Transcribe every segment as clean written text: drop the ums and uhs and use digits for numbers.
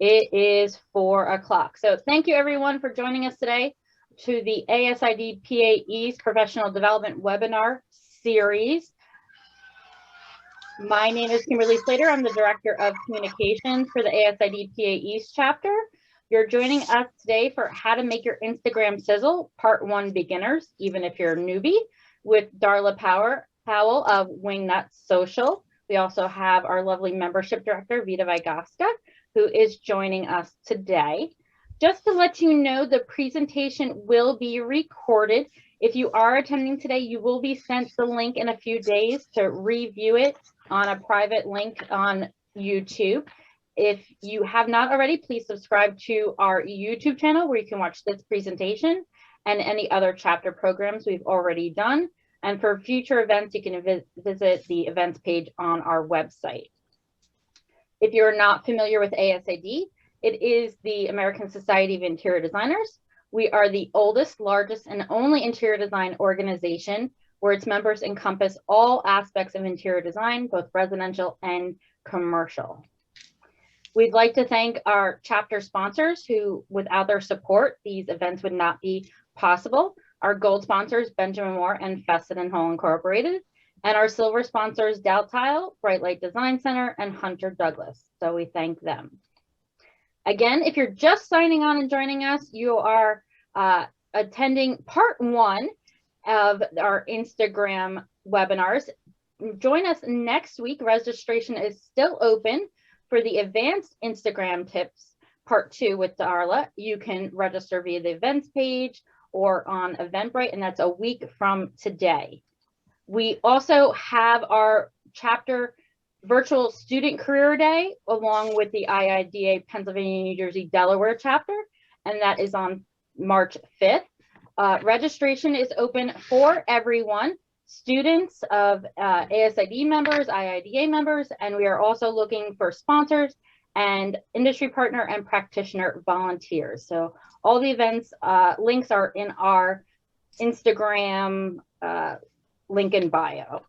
It is 4 o'clock. So thank you everyone for joining us today to the ASID PA East Professional Development Webinar Series. My name is Kimberly Slater. I'm the Director of Communications for the ASID PA East chapter. You're joining us today for How to Make Your Instagram Sizzle, Part 1 Beginners, even if you're a newbie, with Darla Powell of Wingnut Social. We also have our lovely Membership Director, Vita Vygoska, who is joining us today. Just to let you know, the presentation will be recorded. If you are attending today, you will be sent the link in a few days to review it on a private link on YouTube. If you have not already, please subscribe to our YouTube channel where you can watch this presentation and any other chapter programs we've already done. And for future events, you can visit the events page on our website. If you're not familiar with ASID, it is the American Society of Interior Designers. We are the oldest, largest, and only interior design organization where its members encompass all aspects of interior design, both residential and commercial. We'd like to thank our chapter sponsors who, without their support, these events would not be possible. Our gold sponsors, Benjamin Moore and Feston & Hall Incorporated, and our silver sponsors, Dow Tile, Bright Light Design Center, and Hunter Douglas. So we thank them. Again, if you're just signing on and joining us, you are attending part 1 of our Instagram webinars. Join us next week. Registration is still open for the advanced Instagram tips, part 2 with Darla. You can register via the events page or on Eventbrite, and that's a week from today. We also have our chapter virtual student career day along with the IIDA Pennsylvania, New Jersey, Delaware chapter, and that is on March 5th. Registration is open for everyone, students of ASID members, IIDA members, and we are also looking for sponsors and industry partner and practitioner volunteers. So all the events links are in our Instagram link in bio.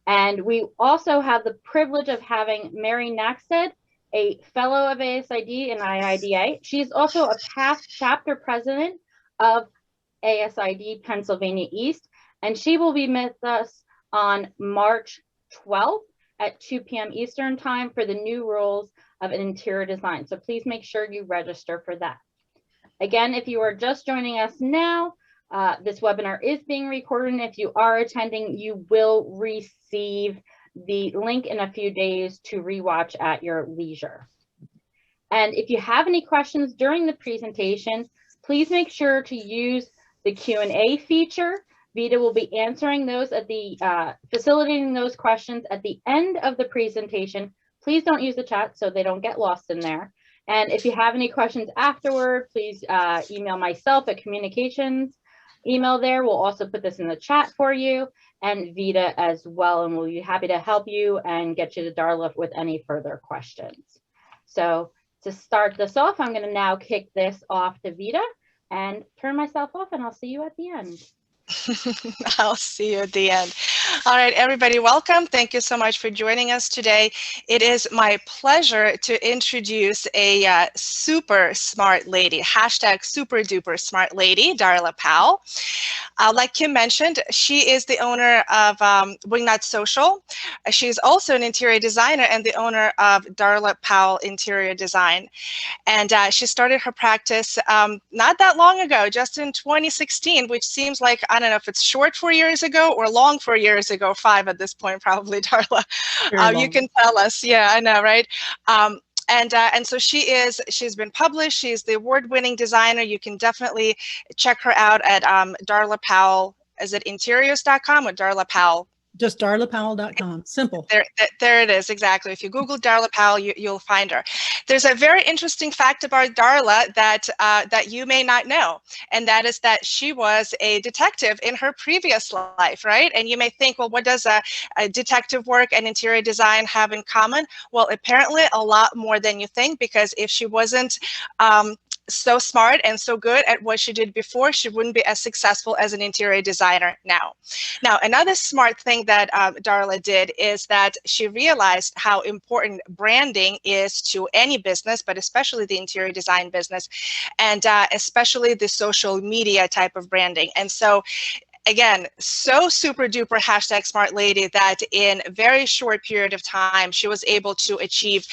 And we also have the privilege of having Mary Naxted, a fellow of ASID and IIDA. She's also a past chapter president of ASID Pennsylvania East, and she will be with us on March 12th at 2 p.m. Eastern Time for the new rules of interior design. So please make sure you register for that. Again, if you are just joining us now, this webinar is being recorded, and if you are attending, you will receive the link in a few days to rewatch at your leisure. And if you have any questions during the presentation, please make sure to use the Q&A feature. Vita will be answering those at the, facilitating those questions at the end of the presentation. Please don't use the chat so they don't get lost in there. And if you have any questions afterward, please email myself at communications email there. We'll also put this in the chat for you and Vita as well, and we'll be happy to help you and get you to Darla with any further questions. So to start this off, I'm going to now kick this off to Vita and turn myself off, and I'll see you at the end. I'll see you at the end. All right, everybody, welcome. Thank you so much for joining us today. It is my pleasure to introduce a super smart lady, hashtag super duper smart lady, Darla Powell. Like Kim mentioned, she is the owner of Wingnut Social. She's also an interior designer and the owner of Darla Powell Interior Design. And she started her practice not that long ago, just in 2016, which seems like, I don't know if it's short 4 years ago or long 4 years ago, 5 at this point, probably, Darla. You can tell us. Yeah, I know, right? And so she's been published. She's the award-winning designer. You can definitely check her out at Darla Powell. Is it interiors.com or Darla Powell? Just darlapowell.com. Simple. There it is, exactly. If you Google Darla Powell, you'll find her. There's a very interesting fact about Darla that that you may not know, and that is that she was a detective in her previous life, right? And you may think, well, what does a detective work and interior design have in common? Well, apparently a lot more than you think, because if she wasn't so smart and so good at what she did before, she wouldn't be as successful as an interior designer now. Now, another smart thing that Darla did is that she realized how important branding is to any business, but especially the interior design business, and especially the social media type of branding. And so again, so super duper hashtag smart lady that in a very short period of time, she was able to achieve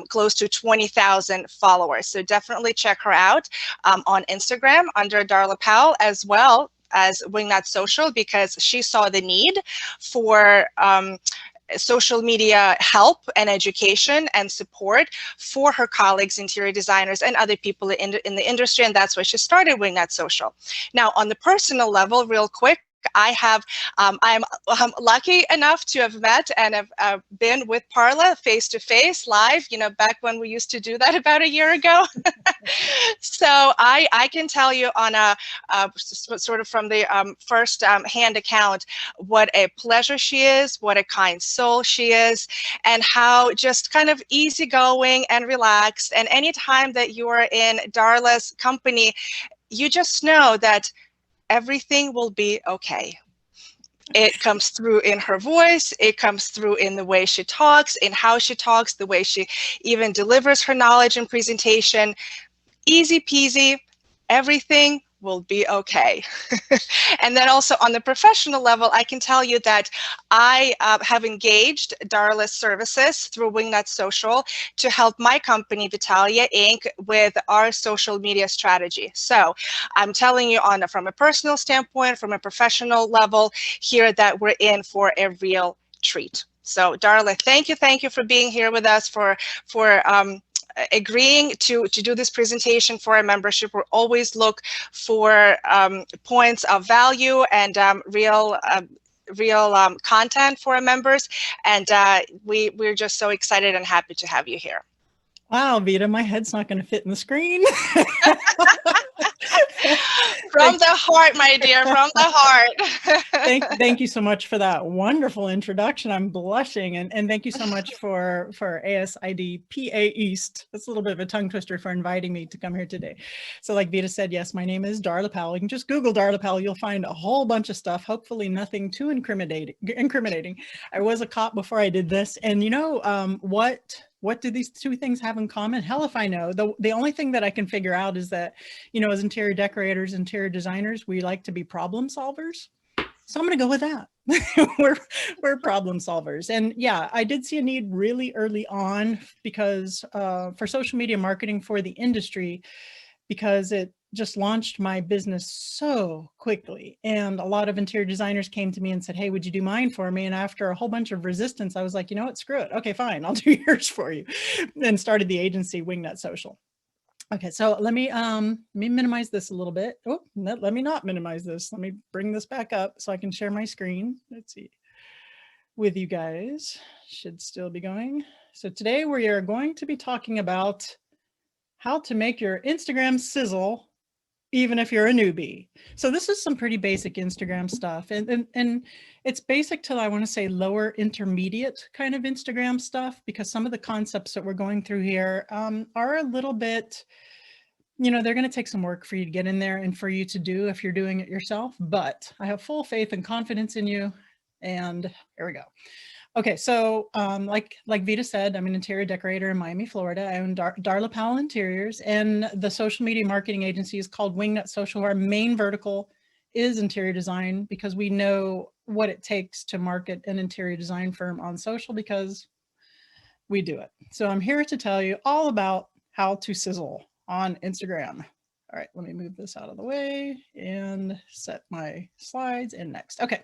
close to 20,000 followers. So definitely check her out on Instagram under Darla Powell, as well as Wingnut Social, because she saw the need for social media help and education and support for her colleagues, interior designers, and other people in the industry, and that's why she started Wingnut Social. Now, on the personal level, real quick, I'm lucky enough to have met and have been with Parla face to face live, you know, back when we used to do that about a year ago. So I can tell you on a sort of from the first hand account what a pleasure she is, what a kind soul she is, and how just kind of easygoing and relaxed. And anytime that you are in Darla's company, you just know that everything will be okay. It comes through in her voice, it comes through in the way she talks, in how she talks, the way she even delivers her knowledge and presentation. Easy peasy, everything will be okay. And then also on the professional level, I can tell you that I have engaged Darla's services through Wingnut Social to help my company, Vitalia Inc., with our social media strategy. So I'm telling you from a personal standpoint, from a professional level here, that we're in for a real treat. So Darla, thank you for being here with us, for agreeing to do this presentation for our membership. We always look for points of value and real content for our members, and we're just so excited and happy to have you here. Wow, Vita, my head's not going to fit in the screen. From the heart, my dear, from the heart. Thank you so much for that wonderful introduction. I'm blushing, and thank you so much for ASID PA East. That's a little bit of a tongue twister, for inviting me to come here today. So like Vita said, yes, my name is Darla Powell. You can just Google Darla Powell. You'll find a whole bunch of stuff, hopefully nothing too incriminating. I was a cop before I did this, and you know what do these two things have in common? Hell if I know. The only thing that I can figure out is that, you know, as interior decorators, interior designers, we like to be problem solvers. So I'm going to go with that. we're problem solvers. And yeah, I did see a need really early on because for social media marketing for the industry, because it just launched my business so quickly. And a lot of interior designers came to me and said, hey, would you do mine for me? And after a whole bunch of resistance, I was like, you know what, screw it. Okay, fine, I'll do yours for you. And started the agency Wingnut Social. Okay, so let me minimize this a little bit. Oh, no, let me not minimize this. Let me bring this back up so I can share my screen. Let's see. With you guys. Should still be going. So today we are going to be talking about how to make your Instagram sizzle even if you're a newbie. So this is some pretty basic Instagram stuff, and it's basic to, I want to say, lower intermediate kind of Instagram stuff, because some of the concepts that we're going through here are a little bit, you know, they're going to take some work for you to get in there and for you to do if you're doing it yourself. But I have full faith and confidence in you, and here we go. Okay, so like Vita said, I'm an interior decorator in Miami, Florida. I own Darla Powell Interiors, and the social media marketing agency is called Wingnut Social. Our main vertical is interior design, because we know what it takes to market an interior design firm on social, because we do it. So I'm here to tell you all about how to sizzle on Instagram. All right, let me move this out of the way and set my slides, and next. Okay.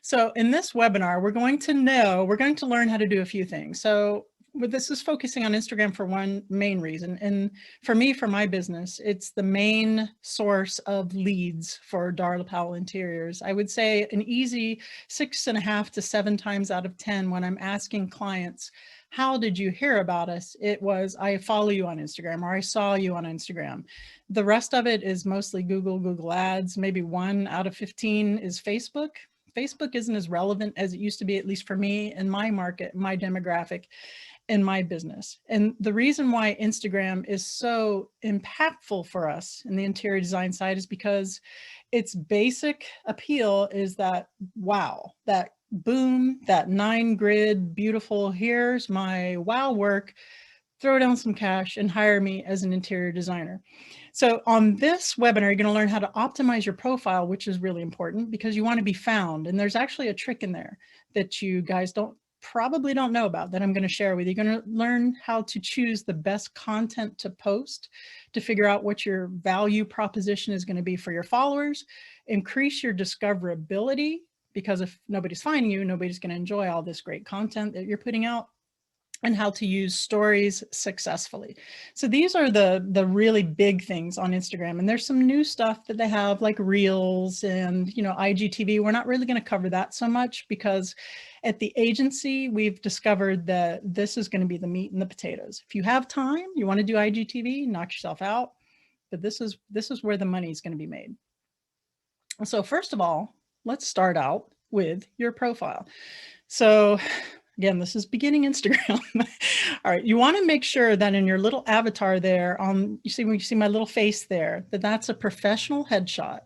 So in this webinar, we're going to learn how to do a few things. So this is focusing on Instagram for one main reason. And for me, for my business, it's the main source of leads for Darla Powell Interiors. I would say an easy 6.5 to 7 times out of 10 when I'm asking clients, how did you hear about us? It was, I follow you on Instagram, or I saw you on Instagram. The rest of it is mostly Google Ads. Maybe 1 out of 15 is Facebook. Facebook isn't as relevant as it used to be, at least for me and my market, my demographic. in my business. And the reason why Instagram is so impactful for us in the interior design side is because its basic appeal is that, wow, that boom, that 9-grid, beautiful, here's my wow work, throw down some cash and hire me as an interior designer. So on this webinar, you're going to learn how to optimize your profile, which is really important because you want to be found. And there's actually a trick in there that you guys probably don't know about that I'm going to share with you. You're going to learn how to choose the best content to post, to figure out what your value proposition is going to be for your followers, increase your discoverability, because if nobody's finding you, nobody's going to enjoy all this great content that you're putting out, and how to use stories successfully. So these are the really big things on Instagram. And there's some new stuff that they have like Reels and, IGTV. We're not really going to cover that so much because at the agency, we've discovered that this is going to be the meat and the potatoes. If you have time, you want to do IGTV, knock yourself out. But this is where the money is going to be made. So first of all, let's start out with your profile. So again, this is beginning Instagram. All right, you want to make sure that in your little avatar there, you see my little face there, that's a professional headshot,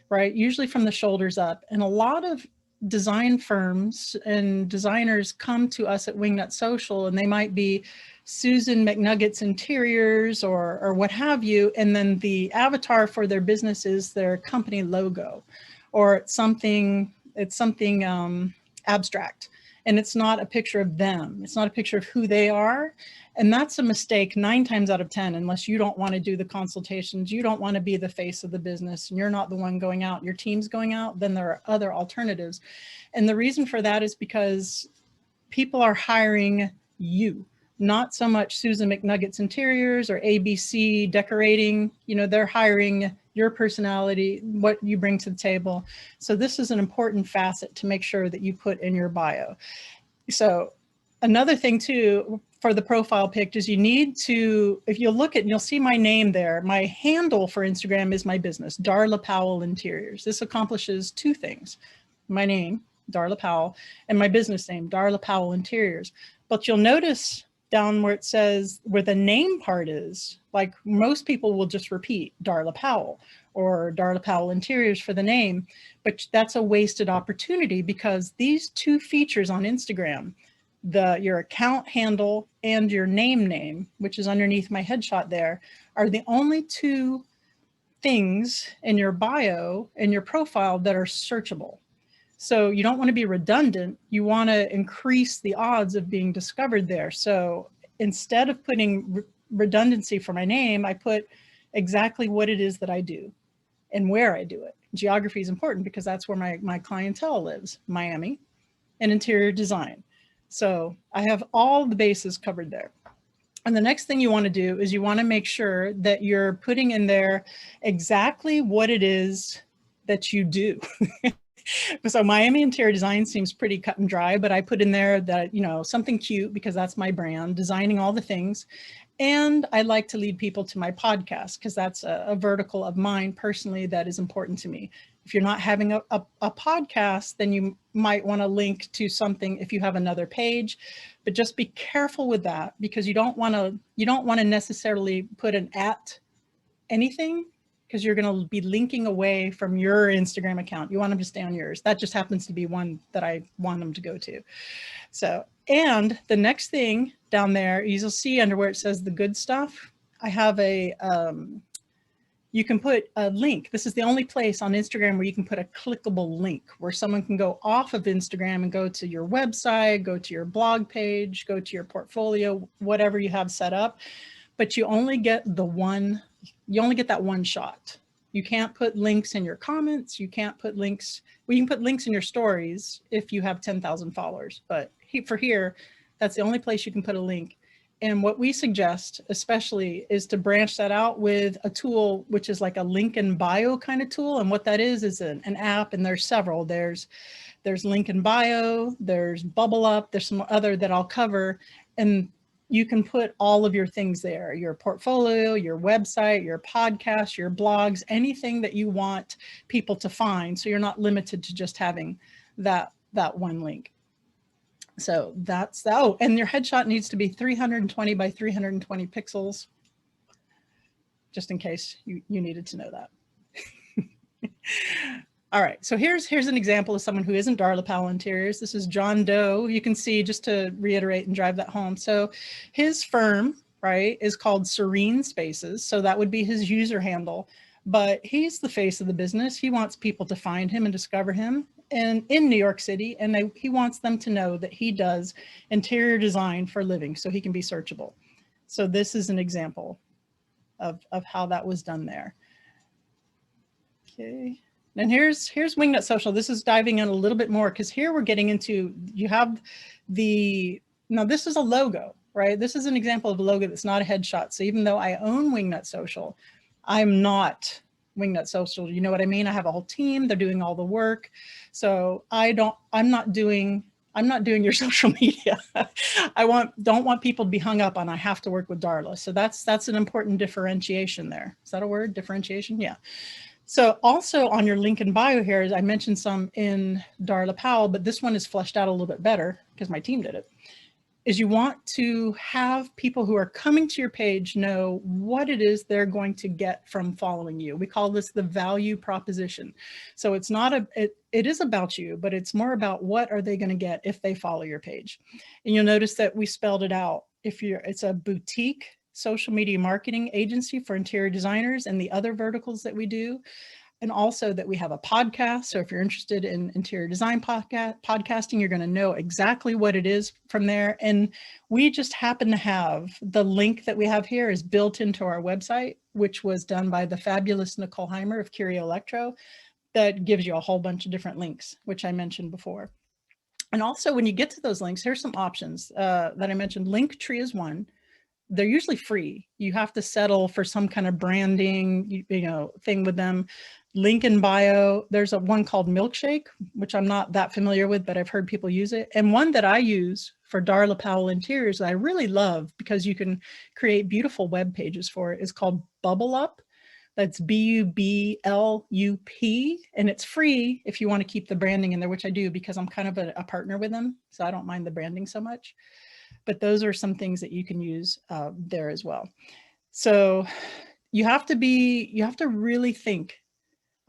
right? Usually from the shoulders up. And a lot of design firms and designers come to us at Wingnut Social, and they might be Susan McNugget's Interiors or what have you, and then the avatar for their business is their company logo, or it's something abstract. And it's not a picture of them. It's not a picture of who they are. And that's a mistake 9 times out of 10, unless you don't want to do the consultations, you don't want to be the face of the business, and you're not the one going out, your team's going out, then there are other alternatives. And the reason for that is because people are hiring you, not so much Susan McNugget's Interiors or ABC Decorating. They're hiring your personality, what you bring to the table. So this is an important facet to make sure that you put in your bio. So another thing too, for the profile pic is you need to, if you look at, you'll see my name there. My handle for Instagram is my business, Darla Powell Interiors. This accomplishes 2 things: my name, Darla Powell, and my business name, Darla Powell Interiors. But you'll notice down where it says where the name part is, like most people will just repeat Darla Powell or Darla Powell Interiors for the name, but that's a wasted opportunity because these 2 features on Instagram, your account handle and your name, which is underneath my headshot there, are the only 2 things in your bio and your profile that are searchable. So you don't want to be redundant. You want to increase the odds of being discovered there. So instead of putting redundancy for my name, I put exactly what it is that I do and where I do it. Geography is important because that's where my clientele lives, Miami, and interior design. So I have all the bases covered there. And the next thing you want to do is you want to make sure that you're putting in there exactly what it is that you do. So Miami interior design seems pretty cut and dry, but I put in there that, something cute because that's my brand, designing all the things. And I like to lead people to my podcast because that's a vertical of mine personally that is important to me. If you're not having a podcast, then you might want to link to something if you have another page, but just be careful with that because you don't want to necessarily put an at anything, because you're going to be linking away from your Instagram account. You want them to stay on yours. That just happens to be one that I want them to go to. So, and the next thing down there, you'll see under where it says the good stuff, I have you can put a link. This is the only place on Instagram where you can put a clickable link where someone can go off of Instagram and go to your website, go to your blog page, go to your portfolio, whatever you have set up. But you only get that one shot. You can't put links in your comments. You can't put links, well, you can put links in your stories if you have 10,000 followers, but for here, that's the only place you can put a link. And what we suggest especially is to branch that out with a tool, which is like a link in bio kind of tool. And what that is an app, and there's several. There's link in bio, there's Bubble Up, there's some other that I'll cover. And you can put all of your things there, your portfolio, your website, your podcast, your blogs, anything that you want people to find. So you're not limited to just having that one link. So that's, oh, and your headshot needs to be 320 by 320 pixels, just in case you needed to know that. All right, so here's an example of someone who isn't Darla Powell Interiors. This is John Doe. You can see, just to reiterate and drive that home. So his firm, right, is called Serene Spaces. So that would be his user handle, but he's the face of the business. He wants people to find him and discover him in New York City. And he wants them to know that he does interior design for a living, so he can be searchable. So this is an example of how that was done there. Okay. And here's Wingnut Social. This is diving in a little bit more, because here we're getting into, you have now this is a logo, right? This is an example of a logo that's not a headshot. So even though I own Wingnut Social, I'm not Wingnut Social. You know what I mean? I have a whole team. They're doing all the work. So I'm not doing your social media. I don't want people to be hung up on, I have to work with Darla. So that's an important differentiation there. Is that a word? Differentiation? Yeah. So also on your link in bio here, I mentioned some in Darla Powell, but this one is fleshed out a little bit better because my team did it, is you want to have people who are coming to your page know what it is they're going to get from following you. We call this the value proposition. So it's not it is about you, but it's more about what are they going to get if they follow your page. And you'll notice that we spelled it out. It's a boutique social media marketing agency for interior designers and the other verticals that we do. And also that we have a podcast. So if you're interested in interior design podcasting, you're going to know exactly what it is from there. And we just happen to have the link that we have here is built into our website, which was done by the fabulous Nicole Heimer of Curio Electro. That gives you a whole bunch of different links, which I mentioned before. And also when you get to those links, here's some options that I mentioned. Linktree is one. They're usually free. You have to settle for some kind of branding, thing with them. Link in bio. There's one called Milkshake, which I'm not that familiar with, but I've heard people use it. And one that I use for Darla Powell Interiors that I really love, because you can create beautiful web pages for it, is called Bubble Up. That's BUBLUP, and it's free if you want to keep the branding in there, which I do because I'm kind of a partner with them, so I don't mind the branding so much. But those are some things that you can use there as well. So you have to really think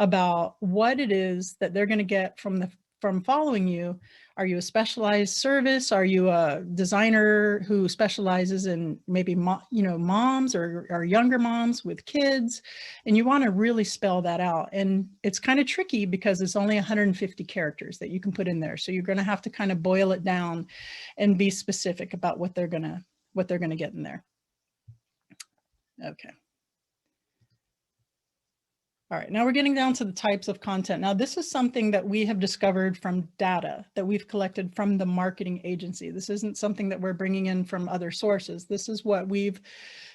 about what it is that they're going to get from following you. Are you a specialized service? Are you a designer who specializes in maybe moms or younger moms with kids? And you want to really spell that out. And it's kind of tricky because it's only 150 characters that you can put in there. So you're going to have to kind of boil it down and be specific about what they're going to get in there. Okay. All right, now we're getting down to the types of content. Now, this is something that we have discovered from data that we've collected from the marketing agency. This isn't something that we're bringing in from other sources. This is what we've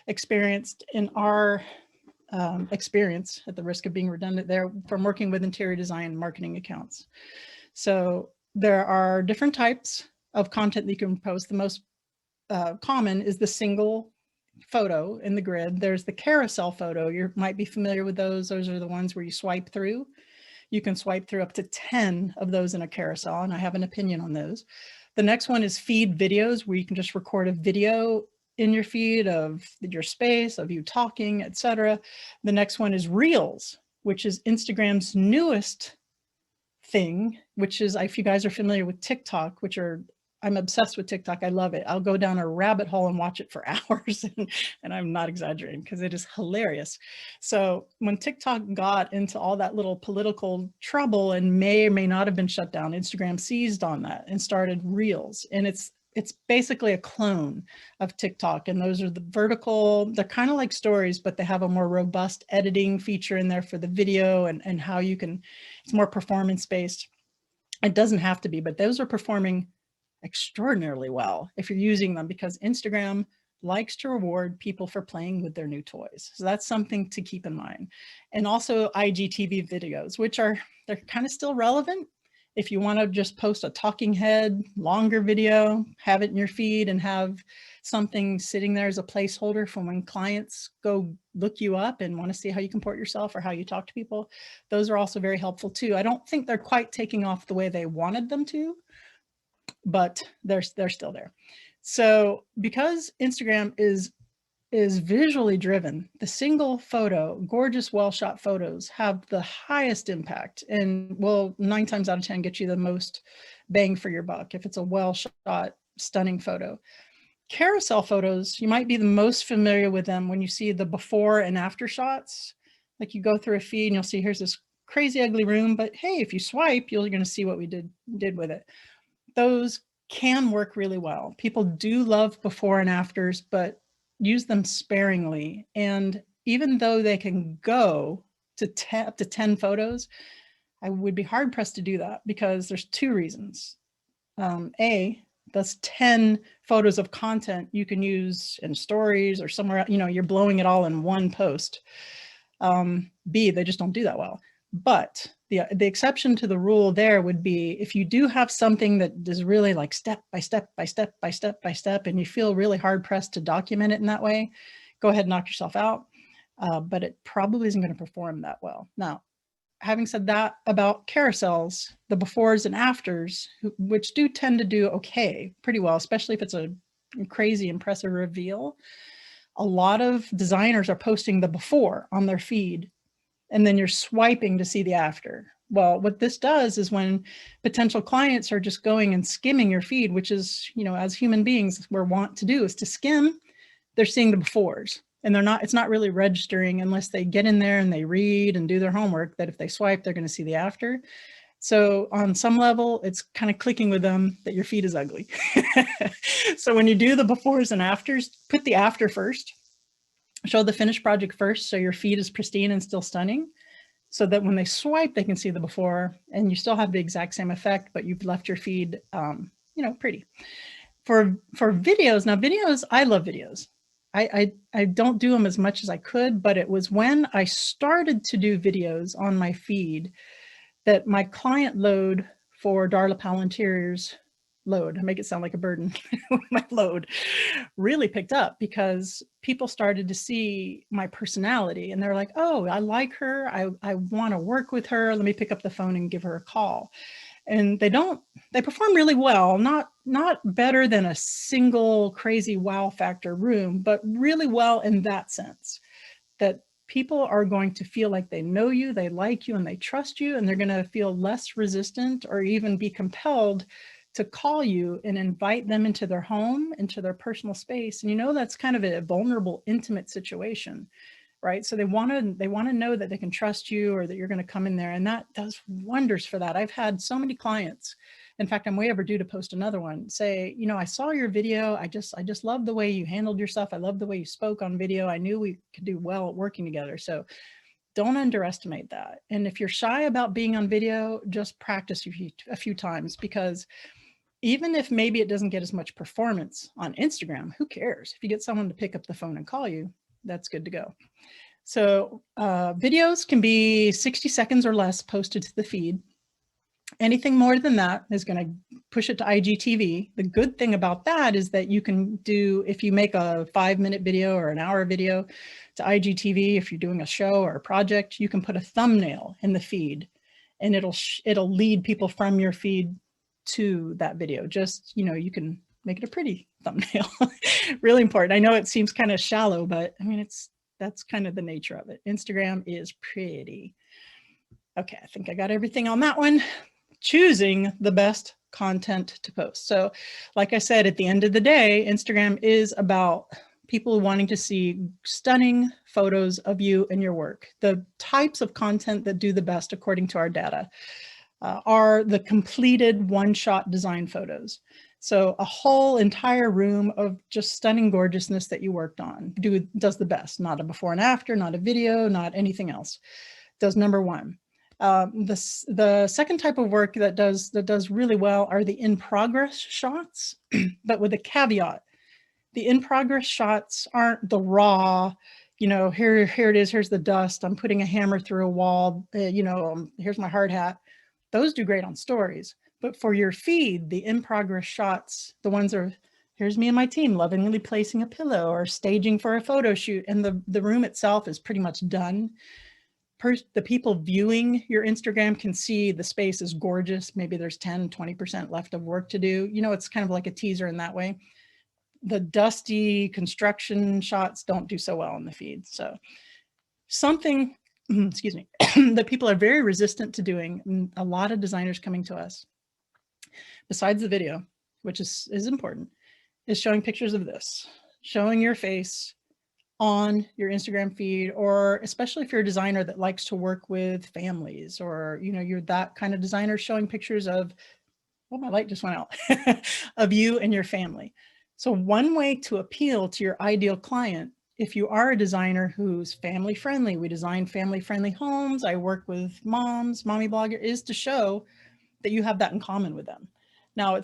experienced in our experience, at the risk of being redundant there, from working with interior design marketing accounts. So there are different types of content that you can post. The most common is the single photo in the grid. There's the carousel photo. You might be familiar with those. Those are the ones where you swipe through. You can swipe through up to 10 of those in a carousel, and I have an opinion on those. The next one is feed videos, where you can just record a video in your feed of your space, of you talking, etc. The next one is Reels, which is Instagram's newest thing, which is, if you guys are familiar with TikTok, I'm obsessed with TikTok. I love it. I'll go down a rabbit hole and watch it for hours. And I'm not exaggerating, because it is hilarious. So when TikTok got into all that little political trouble and may or may not have been shut down, Instagram seized on that and started Reels. And it's basically a clone of TikTok. And those are the vertical, they're kind of like stories, but they have a more robust editing feature in there for the video and how you can, it's more performance based. It doesn't have to be, but those are performing extraordinarily well if you're using them, because Instagram likes to reward people for playing with their new toys. So that's something to keep in mind. And also IGTV videos, they're kind of still relevant. If you want to just post a talking head, longer video, have it in your feed and have something sitting there as a placeholder for when clients go look you up and want to see how you comport yourself or how you talk to people, those are also very helpful too. I don't think they're quite taking off the way they wanted them to, but they're still there. So because Instagram is visually driven, the single photo, gorgeous, well-shot photos have the highest impact and will 9 times out of 10 get you the most bang for your buck if it's a well-shot, stunning photo. Carousel photos, you might be the most familiar with them when you see the before and after shots. Like you go through a feed and you'll see here's this crazy ugly room, but hey, if you swipe, you're going to see what we did with it. Those can work really well. People do love before and afters, but use them sparingly. And even though they can go to up to 10 photos, I would be hard pressed to do that because there's 2 reasons. A, that's 10 photos of content you can use in stories or somewhere, you know, you're blowing it all in one post. B, they just don't do that well. But the exception to the rule there would be if you do have something that is really like step by step by step by step by step, and you feel really hard pressed to document it in that way, go ahead and knock yourself out. But it probably isn't going to perform that well. Now, having said that about carousels, the befores and afters, which do tend to do okay, pretty well, especially if it's a crazy impressive reveal, a lot of designers are posting the before on their feed, and then you're swiping to see the after. Well, what this does is when potential clients are just going and skimming your feed, which is, you know, as human beings, we're wont to do is to skim, they're seeing the befores. And it's not really registering unless they get in there and they read and do their homework, that if they swipe, they're going to see the after. So on some level, it's kind of clicking with them that your feed is ugly. So when you do the befores and afters, put the after first, show the finished project first, so your feed is pristine and still stunning, so that when they swipe, they can see the before, and you still have the exact same effect, but you've left your feed, you know, pretty. For videos, now videos, I love videos. I don't do them as much as I could, but it was when I started to do videos on my feed that my client load for Darla Powell Interiors load, I make it sound like a burden, my load really picked up because people started to see my personality and they're like, oh, I like her. I want to work with her. Let me pick up the phone and give her a call. And they perform really well, not better than a single crazy wow factor room, but really well in that sense, that people are going to feel like they know you, they like you, and they trust you, and they're going to feel less resistant or even be compelled to call you and invite them into their home, into their personal space. And you know, that's kind of a vulnerable, intimate situation, right? So they want to know that they can trust you or that you're going to come in there, and that does wonders for that. I've had so many clients, in fact, I'm way overdue to post another one, say, you know, I saw your video. I just love the way you handled yourself. I love the way you spoke on video. I knew we could do well at working together. So don't underestimate that. And if you're shy about being on video, just practice a few times, because even if maybe it doesn't get as much performance on Instagram, who cares? If you get someone to pick up the phone and call you, that's good to go. So videos can be 60 seconds or less posted to the feed. Anything more than that is going to push it to IGTV. The good thing about that is that you can do, if you make a 5-minute video or an hour video to IGTV, if you're doing a show or a project, you can put a thumbnail in the feed and it'll lead people from your feed to that video. Just, you know, you can make it a pretty thumbnail. Really important. I know it seems kind of shallow, but I mean, that's kind of the nature of it. Instagram is pretty. Okay, I think I got everything on that one. Choosing the best content to post. So like I said, at the end of the day, Instagram is about people wanting to see stunning photos of you and your work. The types of content that do the best, according to our data, are the completed one-shot design photos. So a whole entire room of just stunning gorgeousness that you worked on does the best, not a before and after, not a video, not anything else. Does number one. The second type of work that does really well are the in-progress shots, but with a caveat. The in-progress shots aren't the raw, you know, here it is, here's the dust, I'm putting a hammer through a wall, you know, here's my hard hat. Those do great on stories. But for your feed, the in-progress shots, the ones are, here's me and my team lovingly placing a pillow or staging for a photo shoot, and the room itself is pretty much done. the people viewing your Instagram can see the space is gorgeous. Maybe there's 10, 20% left of work to do. You know, it's kind of like a teaser in that way. The dusty construction shots don't do so well in the feed. So something, excuse me, that people are very resistant to doing, and a lot of designers coming to us, besides the video, which is important, is showing pictures of this, showing your face on your Instagram feed, or especially if you're a designer that likes to work with families, or, you know, you're that kind of designer, showing pictures of, oh, my light just went out, of you and your family. So one way to appeal to your ideal client, if you are a designer who's family friendly, we design family friendly homes, I work with moms, mommy blogger, is to show that you have that in common with them. Now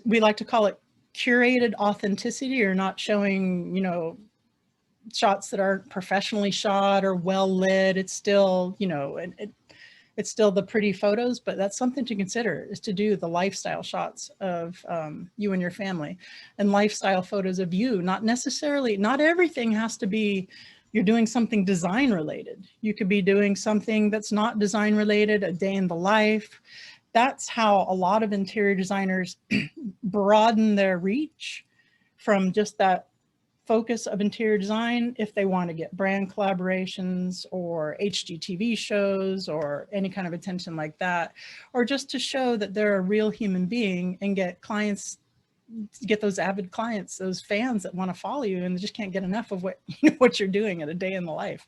we like to call it curated authenticity, or not showing, you know, shots that aren't professionally shot or well lit. It's still, you know, it's still the pretty photos, but that's something to consider, is to do the lifestyle shots of you and your family, and lifestyle photos of you. Not everything has to be, you're doing something design related. You could be doing something that's not design related, a day in the life. That's how a lot of interior designers broaden their reach from just that focus of interior design, if they want to get brand collaborations or HGTV shows or any kind of attention like that, or just to show that they're a real human being and get clients, get those avid clients, those fans that want to follow you and just can't get enough of what, you know, what you're doing at a day in the life.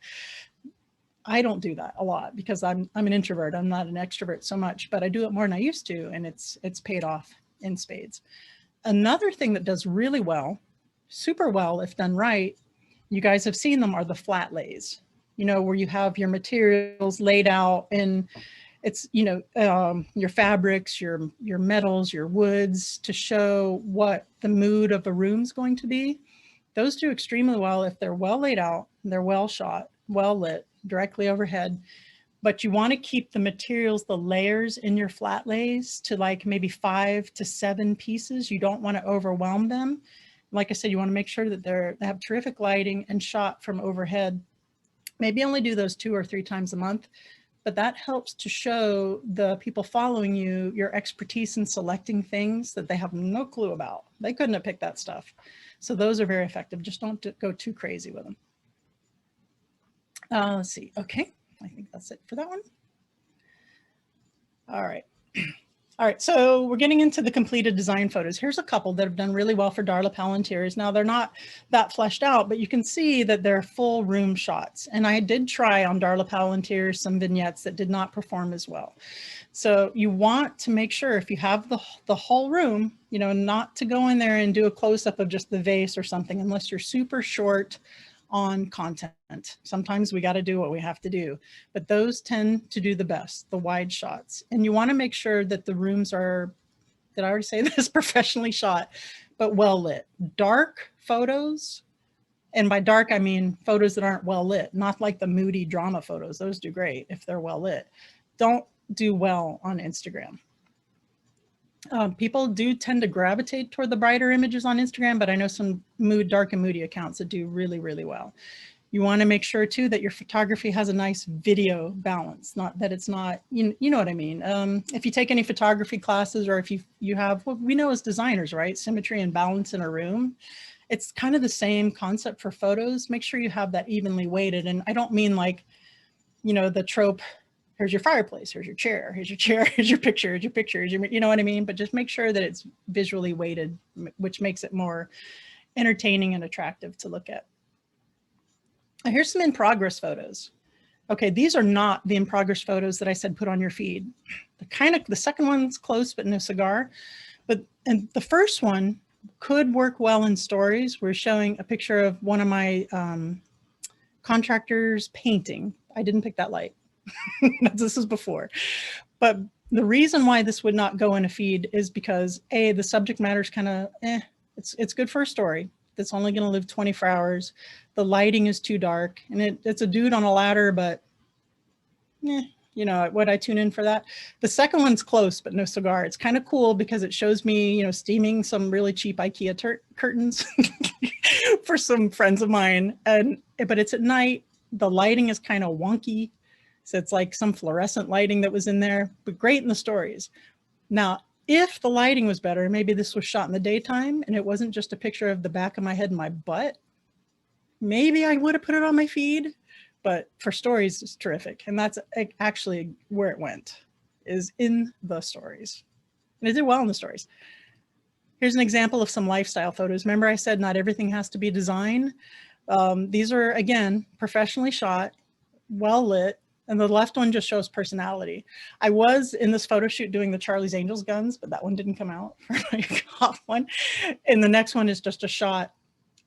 I don't do that a lot because I'm an introvert. I'm not an extrovert so much, but I do it more than I used to, and it's paid off in spades. Another thing that does really well, super well if done right, you guys have seen them, are the flat lays, you know, where you have your materials laid out, and it's, you know, your fabrics, your metals, your woods, to show what the mood of a room's going to be. Those do extremely well if they're well laid out, they're well shot, well lit, directly overhead. But you want to keep the materials, the layers in your flat lays, to like maybe 5 to 7 pieces. You don't want to overwhelm them. Like I said, you want to make sure that they have terrific lighting and shot from overhead. Maybe only do those 2 or 3 times a month, but that helps to show the people following you your expertise in selecting things that they have no clue about. They couldn't have picked that stuff. So those are very effective. Just don't go too crazy with them. Let's see. Okay, I think that's it for that one. All right. All right, so we're getting into the completed design photos. Here's a couple that have done really well for Darla Powell Interiors. Now, they're not that fleshed out, but you can see that they're full room shots. And I did try on Darla Powell Interiors some vignettes that did not perform as well. So you want to make sure, if you have the whole room, you know, not to go in there and do a close-up of just the vase or something, unless you're super short on content. Sometimes we got to do what we have to do, but those tend to do the best, the wide shots. And you want to make sure that the rooms are, did I already say this, professionally shot, but well lit. Dark photos, and by dark I mean photos that aren't well lit, not like the moody drama photos. Those do great if they're well lit. Don't do well on Instagram. People do tend to gravitate toward the brighter images on Instagram, but I know some dark and moody accounts that do really, really well. You want to make sure too that your photography has a nice video balance, not that it's not, you know what I mean? If you take any photography classes, or if you have, what we know as designers, right? Symmetry and balance in a room. It's kind of the same concept for photos. Make sure you have that evenly weighted. And I don't mean like, you know, the trope, here's your fireplace, here's your chair, here's your chair, here's your picture, here's your picture, here's your, you know what I mean? But just make sure that it's visually weighted, which makes it more entertaining and attractive to look at. Now, here's some in progress photos. Okay, these are not the in progress photos that I said put on your feed. The second one's close, but no cigar. And the first one could work well in stories. We're showing a picture of one of my contractors painting. I didn't pick that light. This is before, but the reason why this would not go in a feed is because the subject matter is kind of it's good for a story that's only going to live 24 hours. The lighting is too dark, and it's a dude on a ladder, but you know, would I tune in for that? The second one's close, but no cigar. It's kind of cool because it shows me, you know, steaming some really cheap IKEA curtains for some friends of mine, but it's at night. The lighting is kind of wonky. So it's like some fluorescent lighting that was in there, but great in the stories. Now, if the lighting was better, maybe this was shot in the daytime and it wasn't just a picture of the back of my head and my butt, maybe I would have put it on my feed. But for stories, it's terrific. And that's actually where it went, is in the stories. And it did well in the stories. Here's an example of some lifestyle photos. Remember I said not everything has to be design. These are, again, professionally shot, well lit, and the left one just shows personality. I was in this photo shoot doing the Charlie's Angels guns, but that one didn't come out for my cop one. And the next one is just a shot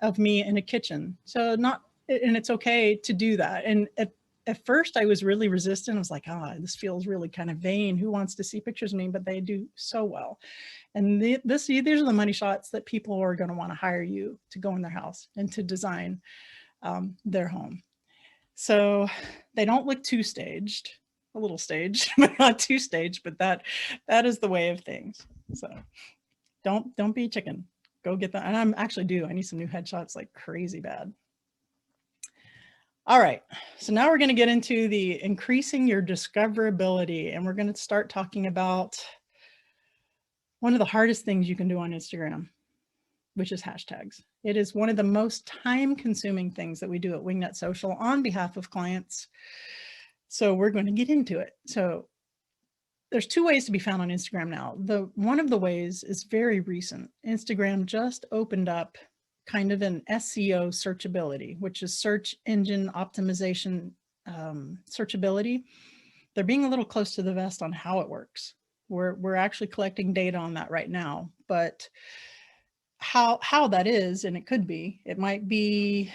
of me in a kitchen. So not, and it's okay to do that. And at first I was really resistant. I was like, oh, this feels really kind of vain. Who wants to see pictures of me? But they do so well. And these are the money shots that people are going to want to hire you to go in their house and to design their home. So they don't look too staged, a little staged, but not too staged, but that is the way of things. So don't be a chicken. Go get that. And I'm actually due. I need some new headshots like crazy bad. All right. So now we're going to get into the increasing your discoverability, and we're going to start talking about one of the hardest things you can do on Instagram, which is hashtags. It is one of the most time-consuming things that we do at Wingnut Social on behalf of clients. So we're going to get into it. So there's two ways to be found on Instagram now. One of the ways is very recent. Instagram just opened up kind of an SEO searchability, which is search engine optimization searchability. They're being a little close to the vest on how it works. We're actually collecting data on that right now, but how that is, and it might be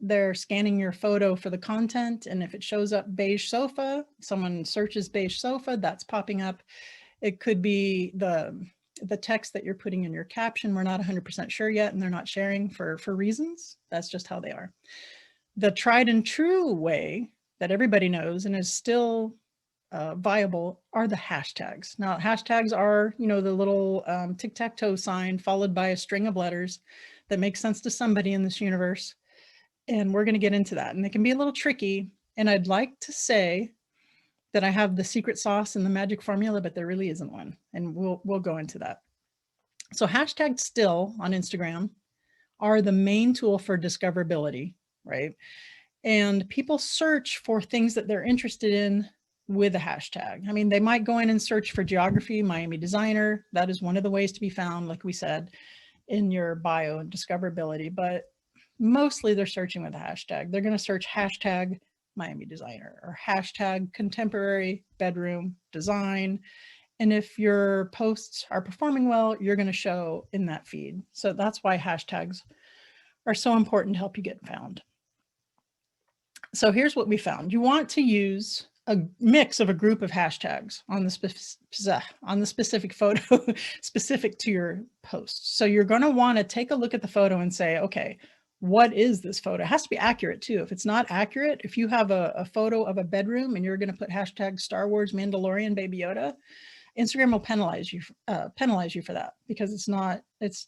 they're scanning your photo for the content, and if it shows up beige sofa, someone searches beige sofa, that's popping up. It could be the text that you're putting in your caption. We're not 100% sure yet, and they're not sharing for reasons. That's just how they are. The tried and true way that everybody knows and is still viable are the hashtags. Now, hashtags are, the little tic-tac-toe sign followed by a string of letters that makes sense to somebody in this universe. And we're going to get into that. And they can be a little tricky. And I'd like to say that I have the secret sauce and the magic formula, but there really isn't one. And we'll go into that. So hashtags still on Instagram are the main tool for discoverability, right? And people search for things that they're interested in with a hashtag. I mean, they might go in and search for geography, Miami designer. That is one of the ways to be found, like we said, in your bio and discoverability, but mostly they're searching with a hashtag. They're going to search hashtag Miami designer or hashtag contemporary bedroom design. And if your posts are performing well, you're going to show in that feed. So that's why hashtags are so important to help you get found. So here's what we found. You want to use a mix of a group of hashtags on the specific photo specific to your post. So you're going to want to take a look at the photo and say, okay, what is this photo? It has to be accurate too. If it's not accurate, if you have a photo of a bedroom and you're going to put hashtag Star Wars Mandalorian Baby Yoda, Instagram will penalize you for that because it's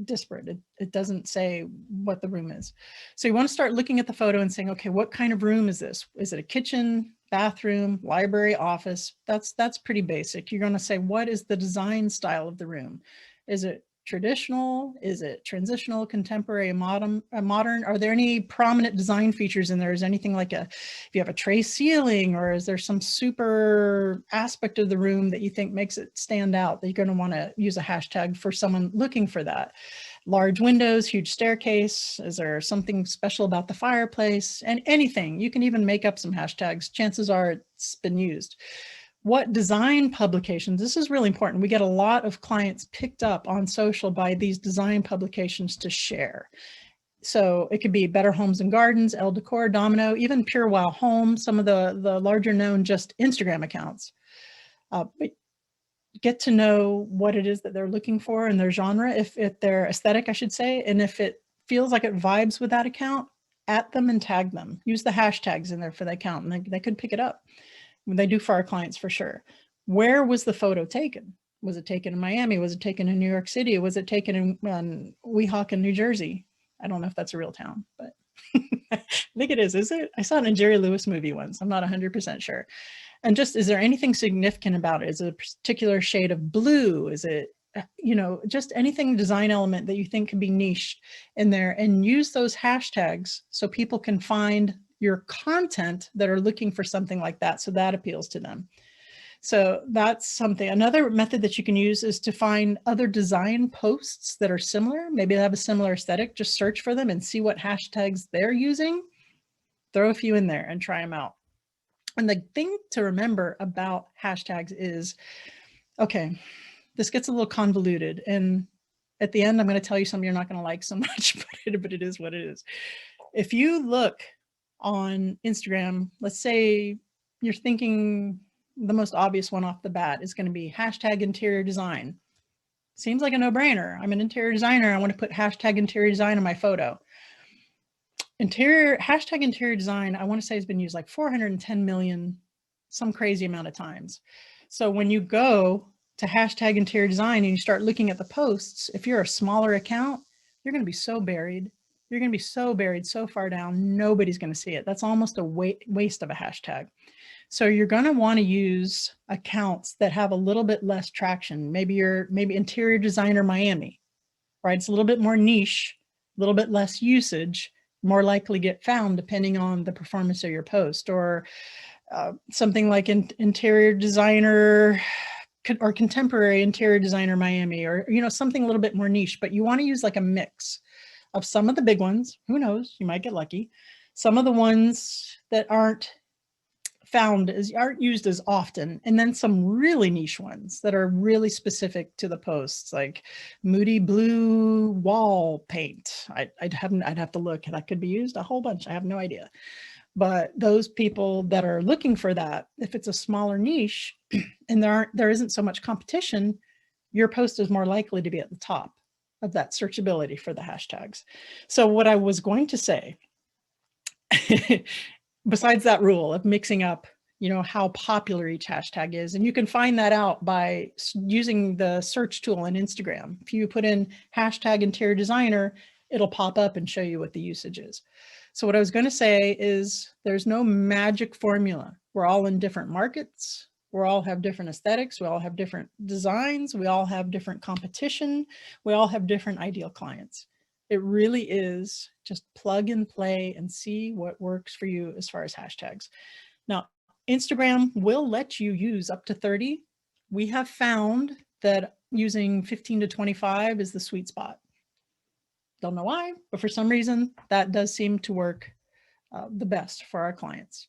disparate. It doesn't say what the room is. So you want to start looking at the photo and saying, okay, what kind of room is this? Is it a kitchen, bathroom, library, office? That's pretty basic. You're going to say, what is the design style of the room? Is it traditional? Is it transitional, contemporary, modern? Are there any prominent design features in there? Is anything like if you have a tray ceiling, or is there some super aspect of the room that you think makes it stand out that you're going to want to use a hashtag for someone looking for that? Large windows, huge staircase. Is there something special about the fireplace? And anything. You can even make up some hashtags. Chances are it's been used. What design publications, this is really important. We get a lot of clients picked up on social by these design publications to share. So it could be Better Homes and Gardens, Elle Decor, Domino, even Pure Wow Home, some of the larger known just Instagram accounts. But get to know what it is that they're looking for in their genre, if their aesthetic, I should say, and if it feels like it vibes with that account, at them and tag them. Use the hashtags in there for the account, and they could pick it up. They do for our clients for sure. Where was the photo taken? Was it taken in Miami? Was it taken in New York City? Was it taken in Weehawken, New Jersey? I don't know if that's a real town, but think it is it? I saw it in a Jerry Lewis movie once. I'm not 100% sure. And just, is there anything significant about it? Is it a particular shade of blue? Is it, you know, just anything design element that you think could be niched in there, and use those hashtags so people can find your content that are looking for something like that. So that appeals to them. So that's something. Another method that you can use is to find other design posts that are similar. Maybe they have a similar aesthetic. Just search for them and see what hashtags they're using. Throw a few in there and try them out. And the thing to remember about hashtags is, okay, this gets a little convoluted. And at the end, I'm going to tell you something you're not going to like so much, but it is what it is. If you look on Instagram, let's say you're thinking the most obvious one off the bat is going to be hashtag interior design. Seems like a no-brainer. I'm an interior designer. I want to put hashtag interior design in my photo. Hashtag interior design, I want to say, has been used like 410 million, some crazy amount of times. So when you go to hashtag interior design and you start looking at the posts, if you're a smaller account, you're going to be so buried. You're going to be so buried so far down, nobody's going to see it. That's almost a waste of a hashtag. So you're going to want to use accounts that have a little bit less traction. Maybe interior designer Miami, right? It's a little bit more niche, a little bit less usage, more likely get found depending on the performance of your post. Or something like interior designer or contemporary interior designer Miami, or, you know, something a little bit more niche. But you want to use like a mix of some of the big ones. Who knows, you might get lucky. Some of the ones that aren't used as often, and then some really niche ones that are really specific to the posts, like moody blue wall paint. I'd have to look. That could be used a whole bunch. I have no idea. But those people that are looking for that, if it's a smaller niche and there isn't so much competition, your post is more likely to be at the top of that searchability for the hashtags. So what I was going to say, besides that rule of mixing up, you know, how popular each hashtag is, and you can find that out by using the search tool in Instagram. If you put in hashtag interior designer, it'll pop up and show you what the usage is. So what I was going to say is there's no magic formula. We're all in different markets. We all have different aesthetics. We all have different designs. We all have different competition. We all have different ideal clients. It really is just plug and play and see what works for you as far as hashtags. Now, Instagram will let you use up to 30. We have found that using 15 to 25 is the sweet spot. Don't know why, but for some reason that does seem to work the best for our clients.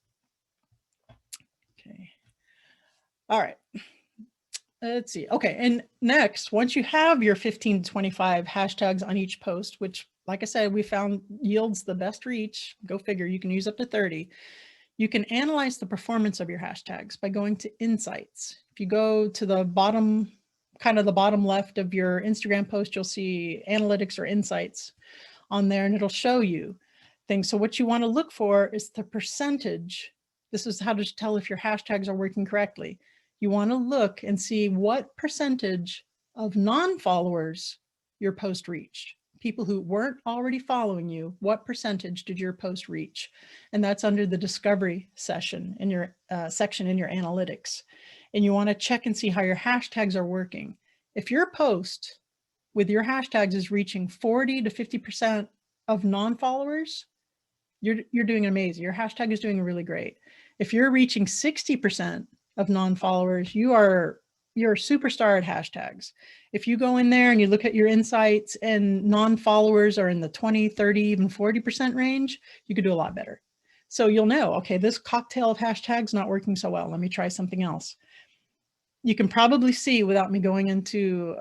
Okay. All right. Let's see. Okay. And next, once you have your 15 to 25 hashtags on each post, which, like I said, we found yields the best reach, go figure, you can use up to 30. You can analyze the performance of your hashtags by going to insights. If you go to the bottom, kind of the bottom left of your Instagram post, you'll see analytics or insights on there, and it'll show you things. So what you want to look for is the percentage. This is how to tell if your hashtags are working correctly. You want to look and see what percentage of non-followers your post reached. People who weren't already following you, what percentage did your post reach? And that's under the discovery section in your section in your analytics. And you want to check and see how your hashtags are working. If your post with your hashtags is reaching 40 to 50% of non-followers, you're doing amazing. Your hashtag is doing really great. If you're reaching 60% of non-followers, you're a superstar at hashtags. If you go in there and you look at your insights and non-followers are in the 20, 30, even 40% range, you could do a lot better. So you'll know, okay, this cocktail of hashtags not working so well. Let me try something else. You can probably see, without me going into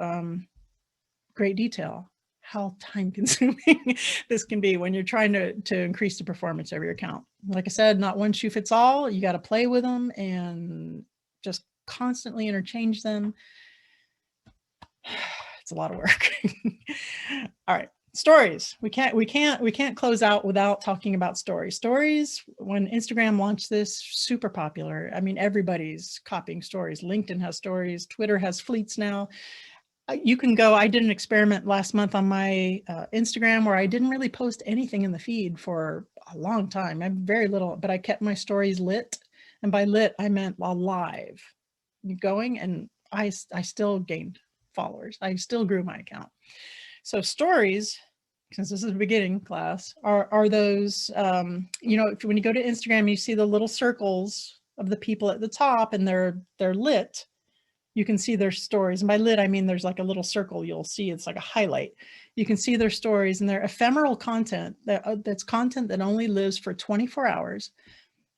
great detail, how time consuming this can be when you're trying to increase the performance of your account. Like I said, not one shoe fits all. You got to play with them and just constantly interchange them. It's a lot of work. All right, stories. We can't close out without talking about stories. Stories, when Instagram launched this, super popular. I mean, everybody's copying stories. LinkedIn has stories. Twitter has fleets now. You can go, I did an experiment last month on my Instagram where I didn't really post anything in the feed for a long time. I have very little, but I kept my stories lit. And by lit, I meant live going, and I still gained followers. I still grew my account. So stories, since this is a beginning class, are those, you know, when you go to Instagram, you see the little circles of the people at the top and they're lit. You can see their stories. And by lit, I mean there's like a little circle you'll see. It's like a highlight. You can see their stories, and they're ephemeral content. That's content that only lives for 24 hours.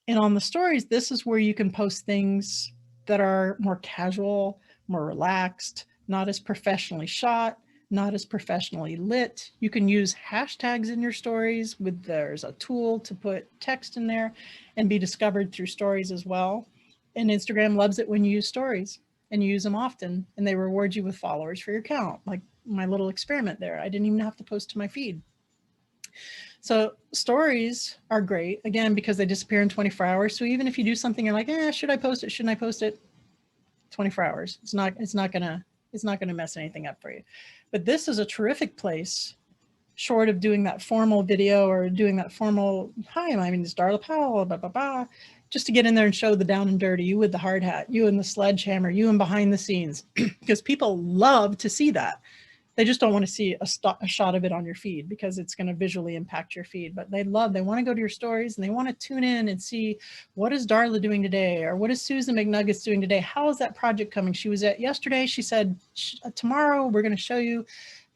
And on the stories, this is where you can post things that are more casual, more relaxed, not as professionally shot, not as professionally lit. You can use hashtags in your stories. There's a tool to put text in there and be discovered through stories as well. And Instagram loves it when you use stories and you use them often, and they reward you with followers for your account. Like my little experiment there, I didn't even have to post to my feed. So stories are great, again, because they disappear in 24 hours. So even if you do something, you're like, should I post it? Shouldn't I post it? 24 hours. It's not gonna mess anything up for you. But this is a terrific place, short of doing that formal video or doing that formal, hi, my name is Darla Powell, blah, blah, blah, just to get in there and show the down and dirty, you with the hard hat, you and the sledgehammer, you and behind the scenes, because people love to see that. They just don't want to see a shot of it on your feed because it's going to visually impact your feed. But they want to go to your stories and they want to tune in and see, what is Darla doing today? Or what is Susan McNuggets doing today? How is that project coming? She was at yesterday. She said, tomorrow we're going to show you,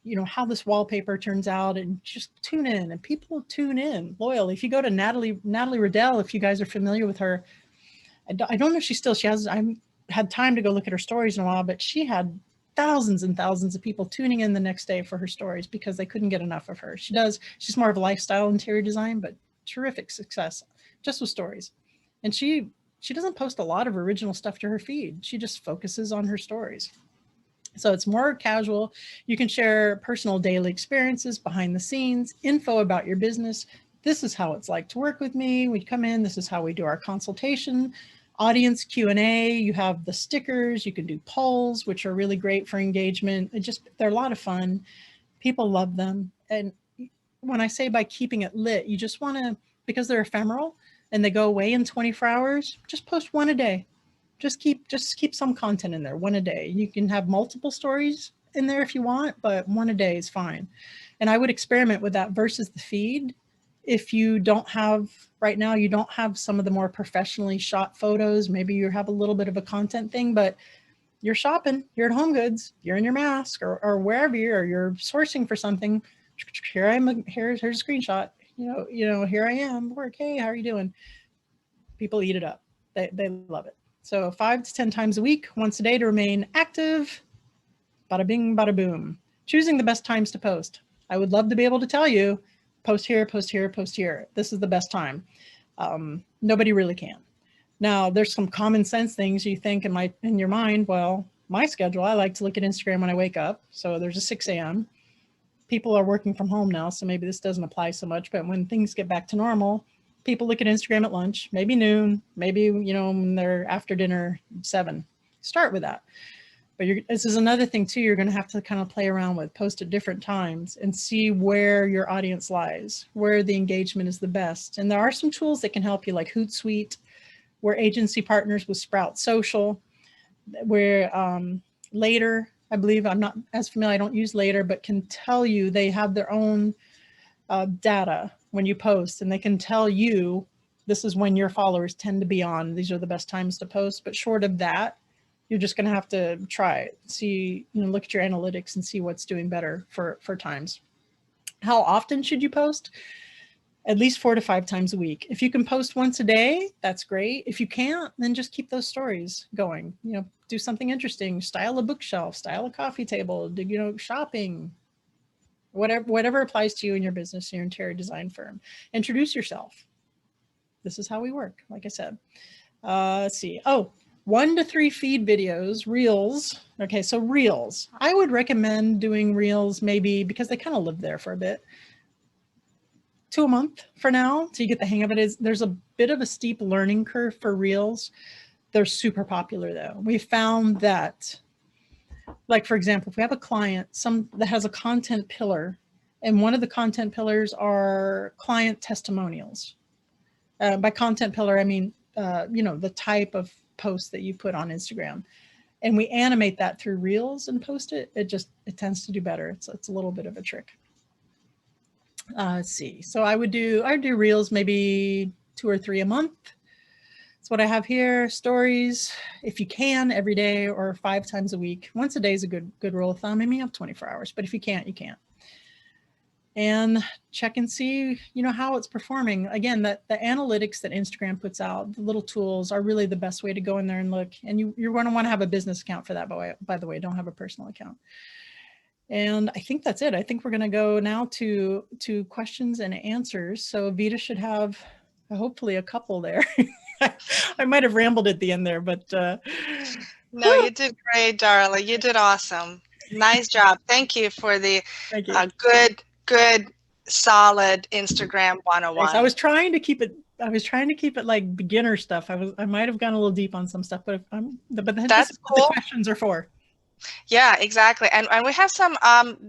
you know, how this wallpaper turns out, and just tune in. And people tune in loyally. If you go to Natalie Riddell, if you guys are familiar with her, I don't know if she has, I haven't had time to go look at her stories in a while, but she had thousands and thousands of people tuning in the next day for her stories because they couldn't get enough of her. She's more of a lifestyle interior design, but terrific success just with stories. And she doesn't post a lot of original stuff to her feed. She just focuses on her stories. So it's more casual. You can share personal daily experiences, behind the scenes, info about your business. This is how it's like to work with me. We come in, this is how we do our consultation. Audience Q&A, you have the stickers, you can do polls, which are really great for engagement. They're a lot of fun. People love them. And when I say by keeping it lit, you just want to, because they're ephemeral and they go away in 24 hours, just post one a day. Just keep some content in there, one a day. You can have multiple stories in there if you want, but one a day is fine. And I would experiment with that versus the feed. If you don't have, right now, you don't have some of the more professionally shot photos, maybe you have a little bit of a content thing, but you're shopping, you're at Home Goods, you're in your mask or wherever you're sourcing for something. Here's a screenshot, you know, here I am, work, hey, how are you doing? People eat it up. They love it. So 5 to 10 times a week, once a day to remain active. Bada bing, bada boom. Choosing the best times to post. I would love to be able to tell you, post here, post here, post here. This is the best time. Nobody really can. Now, there's some common sense things you think in your mind. Well, my schedule, I like to look at Instagram when I wake up. So there's a 6 a.m. People are working from home now, so maybe this doesn't apply so much. But when things get back to normal, people look at Instagram at lunch, maybe noon, maybe, you know, when they're after dinner, 7. Start with that. But this is another thing too, you're going to have to kind of play around with, post at different times and see where your audience lies, where the engagement is the best. And there are some tools that can help you, like Hootsuite, where agency partners with Sprout Social, where Later, I believe, I'm not as familiar, I don't use Later, but can tell you, they have their own data when you post, and they can tell you, this is when your followers tend to be on, these are the best times to post. But short of that, you're just going to have to try it, see, you know, look at your analytics and see what's doing better for times. How often should you post? At least 4 to 5 times a week. If you can post once a day, that's great. If you can't, then just keep those stories going. You know, do something interesting, style a bookshelf, style a coffee table, you know, shopping, whatever applies to you in your business, your interior design firm. Introduce yourself. This is how we work, like I said. Let's see. Oh, 1 to 3 feed videos, reels. Okay, so reels. I would recommend doing reels maybe, because they kind of live there for a bit, 2 a month for now, so you get the hang of it. There's a bit of a steep learning curve for reels. They're super popular though. We found that like, for example, if we have a client, that has a content pillar, and one of the content pillars are client testimonials. By content pillar, I mean, the type of post that you put on Instagram, and we animate that through Reels and post it. It tends to do better. It's a little bit of a trick. Let's see. So I'd do Reels maybe 2 or 3 a month. That's what I have here. Stories, if you can, every day or 5 times a week. Once a day is a good rule of thumb. I mean, you have 24 hours, but if you can't, you can't. And check and see, how it's performing. Again, the analytics that Instagram puts out, the little tools are really the best way to go in there and look. And you're going to want to have a business account for that, by the way. Don't have a personal account. And I think that's it. I think we're going to go now to questions and answers. So Vita should have hopefully a couple there. I might have rambled at the end there, but no, you did great, Darla. You did awesome. Nice job. Thank you for the good, solid Instagram 101. I was trying to keep it like beginner stuff. I might have gone a little deep on some stuff, but that's cool. What the questions are for. Yeah, exactly. And we have some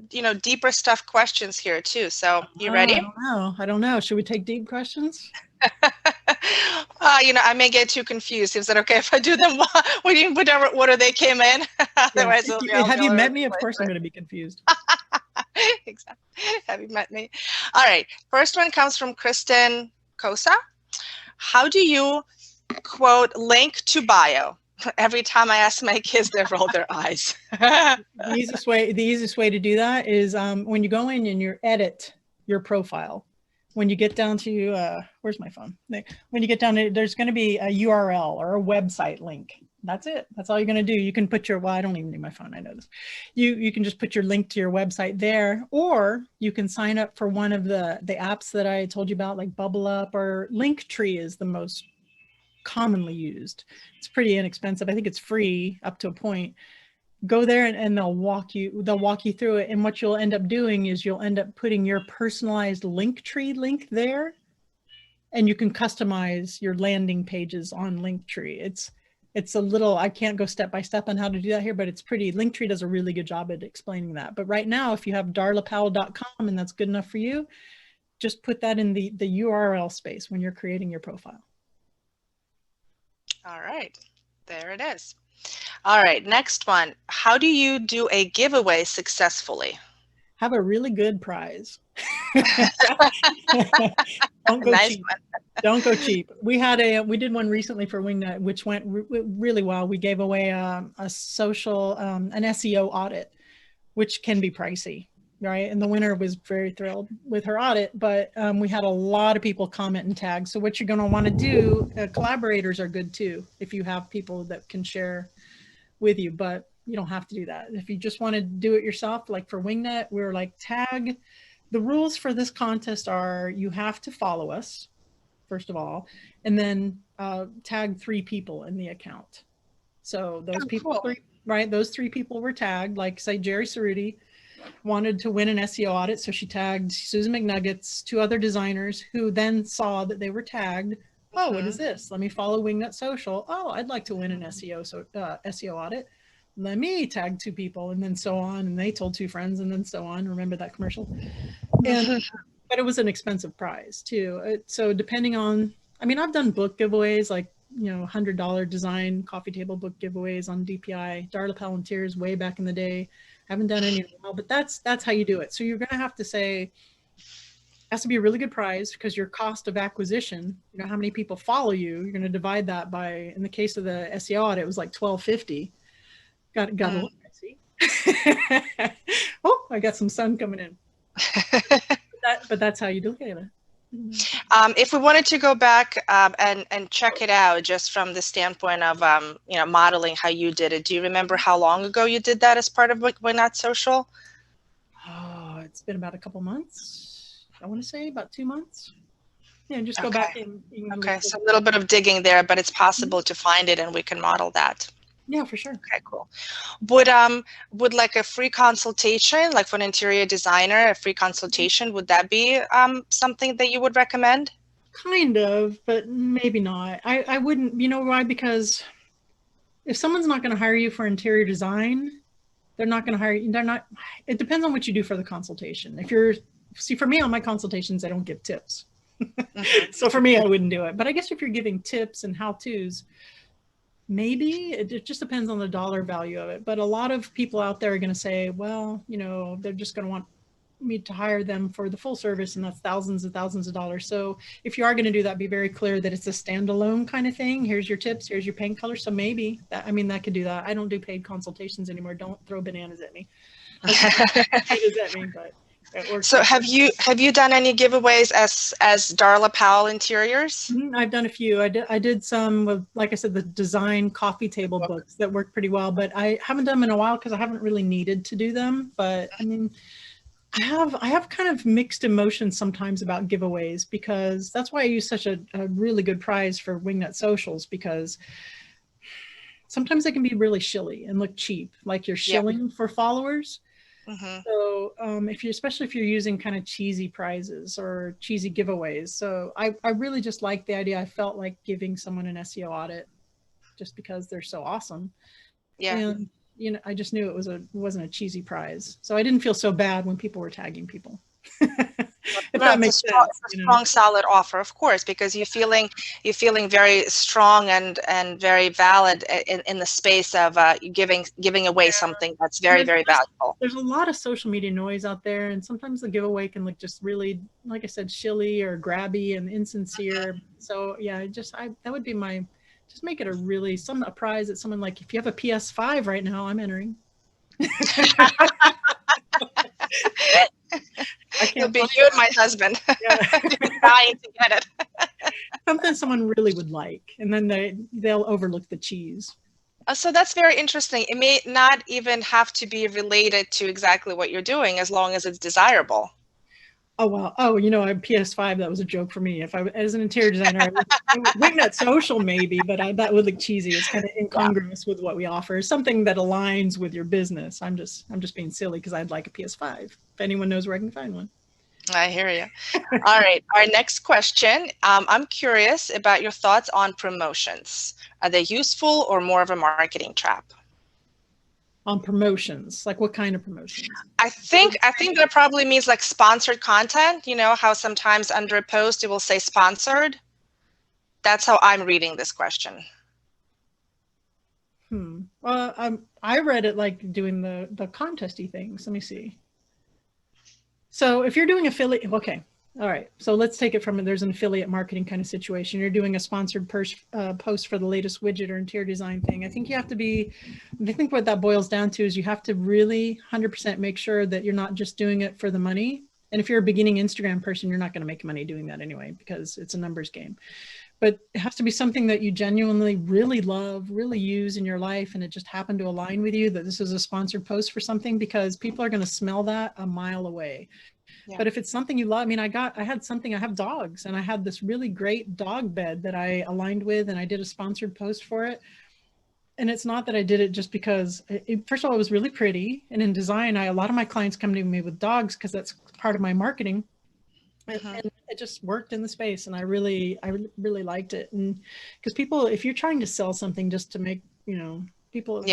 deeper stuff questions here too. So you ready? I don't know. Should we take deep questions? I may get too confused. Is it okay if I do them whatever order they came in? Otherwise, have you met me? Of course I'm going to be confused. Exactly. Have you met me? All right. First one comes from Kristen Kosa. How do you, quote, link to bio? Every time I ask my kids, they roll their eyes. The easiest way to do that is when you go in and you edit your profile. When you get down to, where's my phone? When you get down to, there's going to be a URL or a website link. That's it. That's all you're going to do. You can put I don't even need my phone. I know this. You can just put your link to your website there, or you can sign up for one of the apps that I told you about, like Bubble Up, or Linktree is the most commonly used. It's pretty inexpensive. I think it's free up to a point. Go there and they'll walk you through it. And what you'll end up doing is you'll end up putting your personalized Linktree link there, and you can customize your landing pages on Linktree. It's a little, I can't go step by step on how to do that here, but it's pretty, Linktree does a really good job at explaining that. But right now, if you have darlapowell.com and that's good enough for you, just put that in the URL space when you're creating your profile. All right, there it is. All right, next one. How do you do a giveaway successfully? Have a really good prize. Don't go cheap. Don't go cheap. We did one recently for Wingnut, which went really well. We gave away a social, an SEO audit, which can be pricey, right? And the winner was very thrilled with her audit, but we had a lot of people comment and tag. So what you're going to want to do, collaborators are good too, if you have people that can share with you, but you don't have to do that. If you just want to do it yourself, like for Wingnut, we're like tag. The rules for this contest are you have to follow us, first of all, and then tag 3 people in the account. So those people, cool. Right? Those 3 people were tagged, like say Jerry Cerruti wanted to win an SEO audit. So she tagged Susan McNuggets, 2 other designers who then saw that they were tagged. Oh, what is this? Let me follow Wingnut Social. Oh, I'd like to win an SEO audit. Let me tag 2 people, and then so on. And they told 2 friends, and then so on. Remember that commercial? And but it was an expensive prize too. So depending on, I mean, I've done book giveaways, like $100 design coffee table book giveaways on DPI, Darla Palantir's way back in the day. Haven't done any now, but that's how you do it. So you're going to have to say, has to be a really good prize, because your cost of acquisition, how many people follow you, you're going to divide that by, in the case of the SEO audit, it was like $12.50. Got a little messy. Oh, I got some sun coming in. But that's how you do it. If we wanted to go back and check it out, just from the standpoint of modeling how you did it, do you remember how long ago you did that as part of Why Not Social? Oh, it's been about a couple months. I want to say about 2 months. Yeah, just go back and okay, so a little bit of digging there, but it's possible to find it, and we can model that. Yeah, for sure. Okay, cool. Would like a free consultation, like for an interior designer, a free consultation, would that be something that you would recommend? Kind of, but maybe not. I wouldn't, you know why? Because if someone's not going to hire you for interior design, They're not going to hire you. They're not, it depends on what you do for the consultation. If you're, see, for me on my consultations, I don't give tips. So for me, I wouldn't do it. But I guess if you're giving tips and how-tos, maybe it just depends on the dollar value of it. But a lot of people out there are going to say, well, you know, they're just going to want me to hire them for the full service, and that's thousands and thousands of dollars. So if you are going to do that, be very clear that it's a standalone kind of thing. Here's your tips, here's your paint color. So maybe that, I mean, that could do that. I don't do paid consultations anymore. Don't throw bananas at me. At me, but it works. So have you done any giveaways as Darla Powell Interiors? I've done a few. I did some with, like I said, the design coffee table books that worked pretty well, but I haven't done them in a while because I haven't really needed to do them. But I mean, I have kind of mixed emotions sometimes about giveaways, because that's why I use such a really good prize for Wingnut Socials, because sometimes they can be really shilly and look cheap, like you're shilling for followers. So especially if you're using kind of cheesy prizes or cheesy giveaways. So I really just like the idea. I felt like giving someone an SEO audit just because they're so awesome. Yeah. And you know, I just knew it wasn't a cheesy prize. So I didn't feel so bad when people were tagging people. If that makes sense. It's a strong, solid offer, of course, because you're feeling very strong and very valid in the space of giving away something that's very, very valuable. There's a lot of social media noise out there, and sometimes the giveaway can look just really, like I said, shilly or grabby and insincere. So yeah, that would be my, just make it a prize that someone, like, if you have a PS5 right now, I'm entering. It'll be you and my husband. Dying to get it. Something someone really would like, and then they'll overlook the cheese. So that's very interesting. It may not even have to be related to exactly what you're doing, as long as it's desirable. Oh, wow. Oh, you know, a PS5, that was a joke for me. If I, as an interior designer, Wingnut Social maybe, but that would look cheesy. It's kind of incongruous with what we offer. Something that aligns with your business. I'm just being silly because I'd like a PS5. If anyone knows where I can find one. I hear you. All right. Our next question. I'm curious about your thoughts on promotions. Are they useful or more of a marketing trap? On promotions, like what kind of promotions? I think that probably means like sponsored content. You know how sometimes under a post it will say sponsored. That's how I'm reading this question. Well, I read it like doing the contesty things. Let me see. So if you're doing affiliate, okay, all right. So let's take it from, there's an affiliate marketing kind of situation. You're doing a sponsored post for the latest widget or interior design thing. I think you have to be, I think what that boils down to is you have to really 100% make sure that you're not just doing it for the money. And if you're a beginning Instagram person, you're not going to make money doing that anyway, because it's a numbers game. But it has to be something that you genuinely really love, really use in your life, and it just happened to align with you, that this is a sponsored post for something, because people are going to smell that a mile away. Yeah. But if it's something you love, I mean, I have dogs, and I had this really great dog bed that I aligned with, and I did a sponsored post for it. And it's not that I did it just because, first of all, it was really pretty. And in design, a lot of my clients come to me with dogs because that's part of my marketing. And it just worked in the space, and I really liked it. And because people, if you're trying to sell something just to make, you know, people,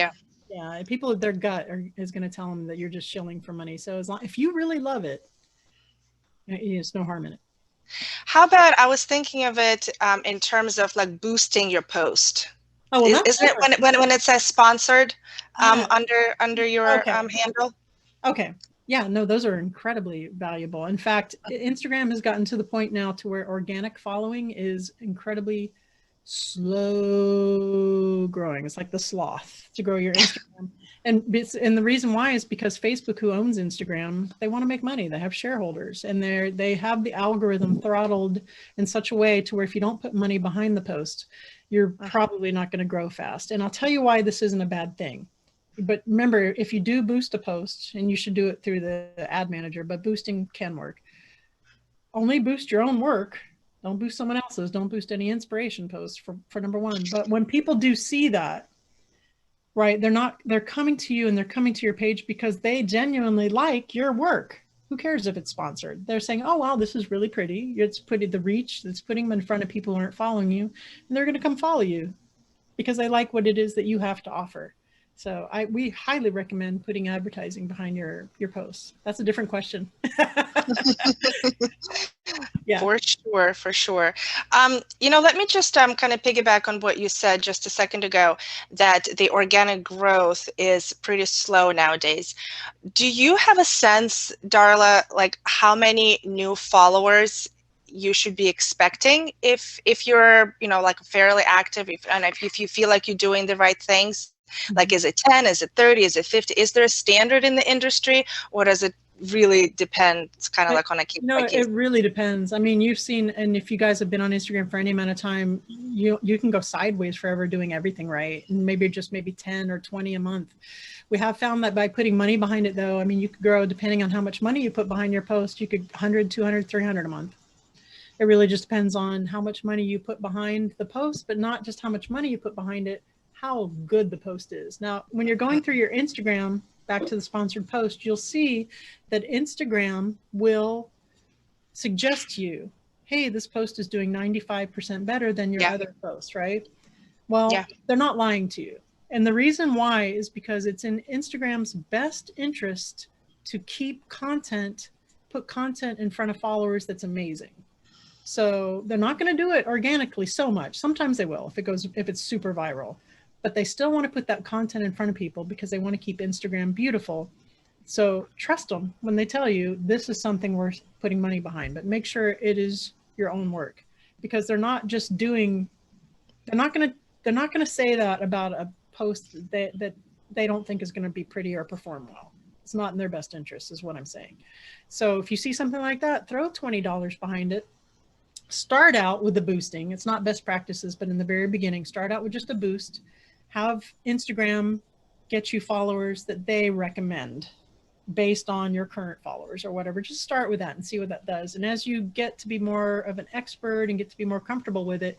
people, their gut is going to tell them that you're just shilling for money. So as long, if you really love it, there's no harm in it. How about, I was thinking of it in terms of like boosting your post. Oh, well, isn't it when it says sponsored under your handle? Okay. Yeah, no, those are incredibly valuable. In fact, Instagram has gotten to the point now to where organic following is incredibly slow growing. It's like the sloth to grow your Instagram. And the reason why is because Facebook, who owns Instagram, they want to make money. They have shareholders, and they have the algorithm throttled in such a way to where if you don't put money behind the post, you're probably not going to grow fast. And I'll tell you why this isn't a bad thing. But remember, if you do boost a post, and you should do it through the ad manager, but boosting can work. Only boost your own work. Don't boost someone else's. Don't boost any inspiration posts for number one. But when people do see that, right, they're coming to you, and they're coming to your page because they genuinely like your work. Who cares if it's sponsored? They're saying, oh, wow, this is really pretty. It's putting the reach, it's putting them in front of people who aren't following you, and they're going to come follow you because they like what it is that you have to offer. So we highly recommend putting advertising behind your posts. That's a different question. Yeah. For sure, for sure. Let me just kind of piggyback on what you said just a second ago, that the organic growth is pretty slow nowadays. Do you have a sense, Darla, like how many new followers you should be expecting if you're, like fairly active, if you feel like you're doing the right things? Like, is it 10? Is it 30? Is it 50? Is there a standard in the industry, or does it really depend? It's kind of like on a case by case. It really depends. I mean, you've seen, and if you guys have been on Instagram for any amount of time, you can go sideways forever doing everything right, and maybe 10 or 20 a month. We have found that by putting money behind it, though, I mean, you could grow depending on how much money you put behind your post. You could 100, 200, 300 a month. It really just depends on how much money you put behind the post, but not just how much money you put behind it, how good the post is. Now, when you're going through your Instagram, back to the sponsored post, you'll see that Instagram will suggest to you, hey, this post is doing 95% better than your other post, right? Well, they're not lying to you. And the reason why is because it's in Instagram's best interest to keep put content in front of followers that's amazing. So they're not going to do it organically so much. Sometimes they will if it's super viral. But they still want to put that content in front of people because they want to keep Instagram beautiful. So trust them when they tell you this is something worth putting money behind, but make sure it is your own work, because they're not going to say that about a post that they don't think is going to be pretty or perform well. It's not in their best interest, is what I'm saying. So if you see something like that, throw $20 behind it. Start out with the boosting. It's not best practices, but in the very beginning, start out with just a boost. Have Instagram get you followers that they recommend based on your current followers or whatever. Just start with that and see what that does. And as you get to be more of an expert and get to be more comfortable with it,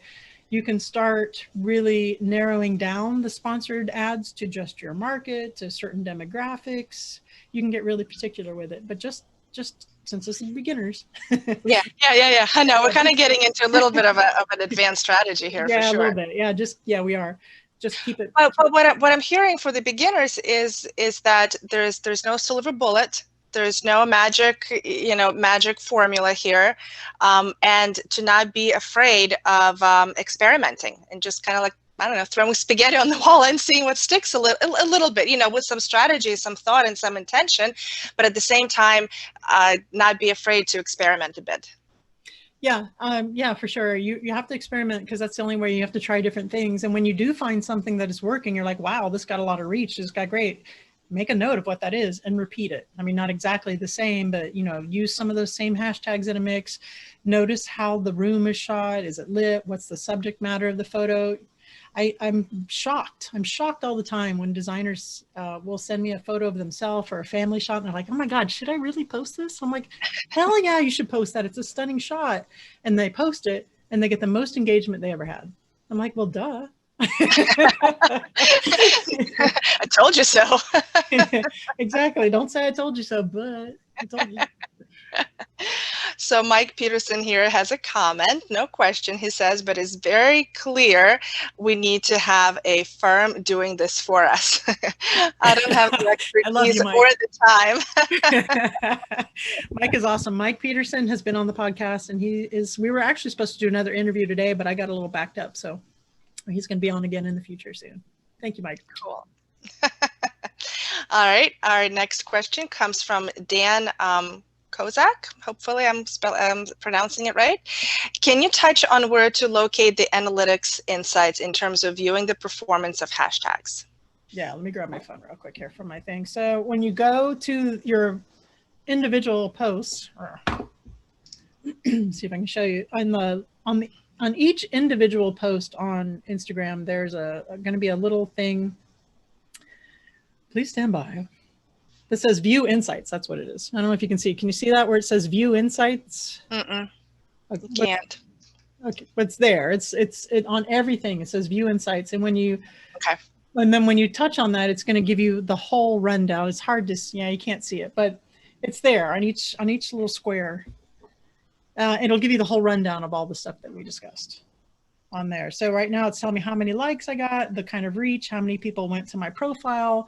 you can start really narrowing down the sponsored ads to just your market, to certain demographics. You can get really particular with it, but just since this is beginners. Yeah. I know we're kind of getting into a little bit of an advanced strategy here. Yeah, for sure. A little bit. We are. Just keep it. But what I'm hearing for the beginners is that there's no silver bullet. There's no magic formula here, and to not be afraid of experimenting and just kind of like, I don't know, throwing spaghetti on the wall and seeing what sticks a little bit, with some strategy, some thought, and some intention, but at the same time, not be afraid to experiment a bit. Yeah, for sure. You have to experiment, because that's the only way. You have to try different things. And when you do find something that is working, you're like, wow, this got a lot of reach. This got great. Make a note of what that is and repeat it. I mean, not exactly the same, but use some of those same hashtags in a mix. Notice how the room is shot. Is it lit? What's the subject matter of the photo? I'm shocked. I'm shocked all the time when designers will send me a photo of themselves or a family shot, and they're like, oh my God, should I really post this? I'm like, hell yeah, you should post that. It's a stunning shot. And they post it and they get the most engagement they ever had. I'm like, well, duh. I told you so. Exactly. Don't say I told you so, but I told you. So Mike Peterson here has a comment, no question, he says, but it's very clear we need to have a firm doing this for us. I don't have the expertise or the time. Mike is awesome. Mike Peterson has been on the podcast, and we were actually supposed to do another interview today, but I got a little backed up. So he's going to be on again in the future soon. Thank you, Mike. Cool. All right. Our next question comes from Dan Kozak. Hopefully I'm pronouncing it right. Can you touch on where to locate the analytics insights in terms of viewing the performance of hashtags? Yeah, let me grab my phone real quick here from my thing. So when you go to your individual posts, see if I can show you on each individual post on Instagram, there's going to be a little thing. Please stand by. This says View Insights. That's what it is. I don't know if you can see. Can you see that where it says View Insights? Mm-mm. Can't. Okay, what's there? It's on everything. It says View Insights, and and then when you touch on that, it's going to give you the whole rundown. It's hard to see. Yeah, you can't see it, but it's there on each little square. It'll give you the whole rundown of all the stuff that we discussed. on there. So right now it's telling me how many likes I got, the kind of reach, how many people went to my profile,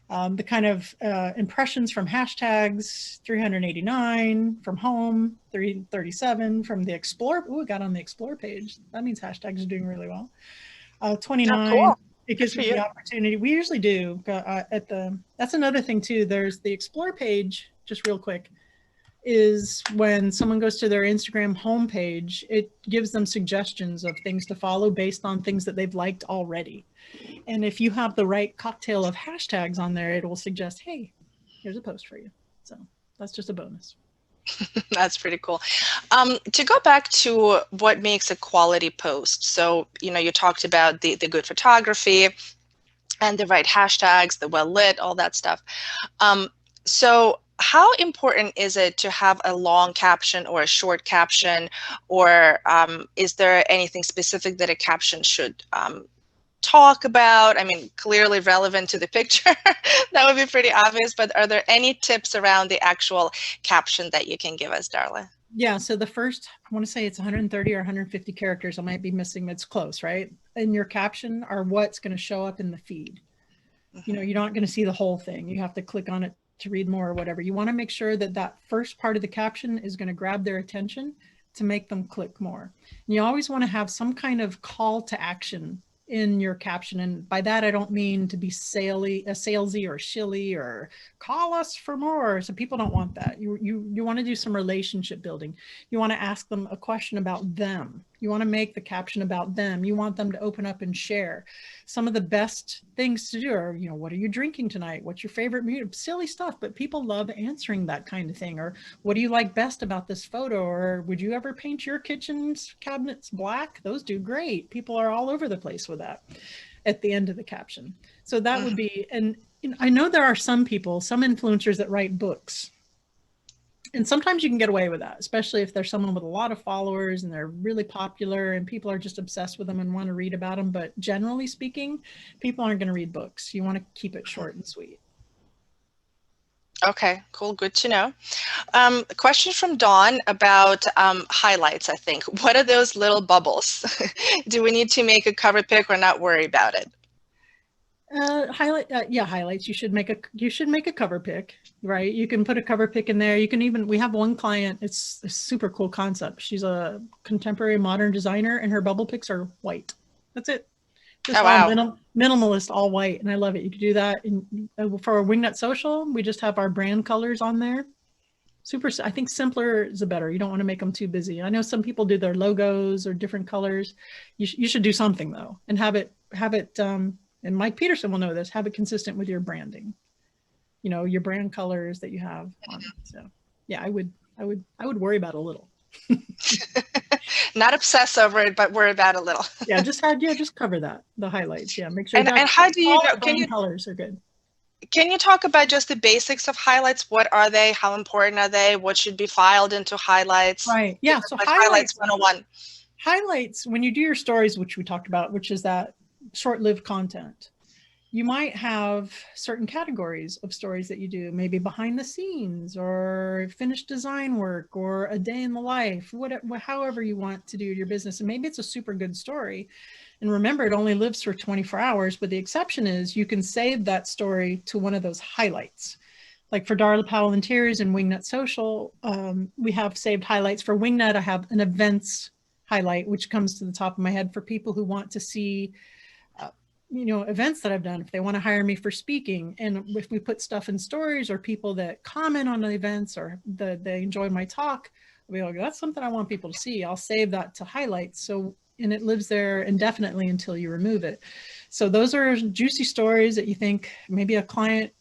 the kind of impressions from hashtags, 389 from home, 337 from the Explore. Oh, it got on the Explore page. That means hashtags are doing really well. 29. Oh, cool. It gives me the opportunity. We usually do that's another thing too. There's the Explore page, just real quick, is when someone goes to their Instagram homepage, it gives them suggestions of things to follow based on things that they've liked already. And if you have the right cocktail of hashtags on there, it will suggest, hey, here's a post for you. So that's just a bonus. That's pretty cool. To go back to what makes a quality post. So, you talked about the good photography and the right hashtags, the well lit, all that stuff. So how important is it to have a long caption or a short caption, or is there anything specific that a caption should talk about? I mean, clearly relevant to the picture. That would be pretty obvious, but are there any tips around the actual caption that you can give us, Darla? Yeah, so the first, I want to say it's 130 or 150 characters. I might be missing, it's close, right? And your caption are what's going to show up in the feed. You're not going to see the whole thing. You have to click on it to read more or whatever. You want to make sure that that first part of the caption is going to grab their attention to make them click more. And you always want to have some kind of call to action in your caption. And by that, I don't mean to be salesy or shilly or call us for more. So people don't want that. You want to do some relationship building. You want to ask them a question about them. You want to make the caption about them. You want them to open up and share. Some of the best things to do are, what are you drinking tonight? What's your favorite music? Silly stuff, but people love answering that kind of thing. Or what do you like best about this photo? Or would you ever paint your kitchen's cabinets black? Those do great. People are all over the place with that at the end of the caption. So that would be, and I know there are some influencers that write books. And sometimes you can get away with that, especially if there's someone with a lot of followers and they're really popular and people are just obsessed with them and want to read about them. But generally speaking, people aren't going to read books. You want to keep it short and sweet. Okay, cool. Good to know. A question from Dawn about highlights, I think. What are those little bubbles? Do we need to make a cover pic or not worry about it? Highlights. You should make a cover pic, right? You can put a cover pic in there. You can we have one client, it's a super cool concept. She's a contemporary modern designer and her bubble pics are white. That's it. Just minimalist, all white. And I love it. You can do that. And for Wingnut Social, we just have our brand colors on there. I think simpler is better. You don't want to make them too busy. I know some people do their logos or different colors. You should do something though, and have it and Mike Peterson will know this, have it consistent with your branding, your brand colors that you have on it. So yeah, I would worry about a little. Not obsess over it, but worry about a little. just cover that, the highlights. Yeah, make sure. And how do you know? Colors are good. Can you talk about just the basics of highlights? What are they? How important are they? What should be filed into highlights? Right. Yeah. So highlights 101. Highlights, when you do your stories, which we talked about, which is that short-lived content, you might have certain categories of stories that you do, maybe behind the scenes or finished design work or a day in the life, however you want to do your business. And maybe it's a super good story. And remember, it only lives for 24 hours, but the exception is you can save that story to one of those highlights. Like for Darla Powell Interiors and Wingnut Social, we have saved highlights. For Wingnut, I have an events highlight, which comes to the top of my head for people who want to see events that I've done, if they want to hire me for speaking. And if we put stuff in stories or people that comment on the events or they enjoy my talk, I'll be like, that's something I want people to see. I'll save that to highlights. And it lives there indefinitely until you remove it. So those are juicy stories that you think maybe a client,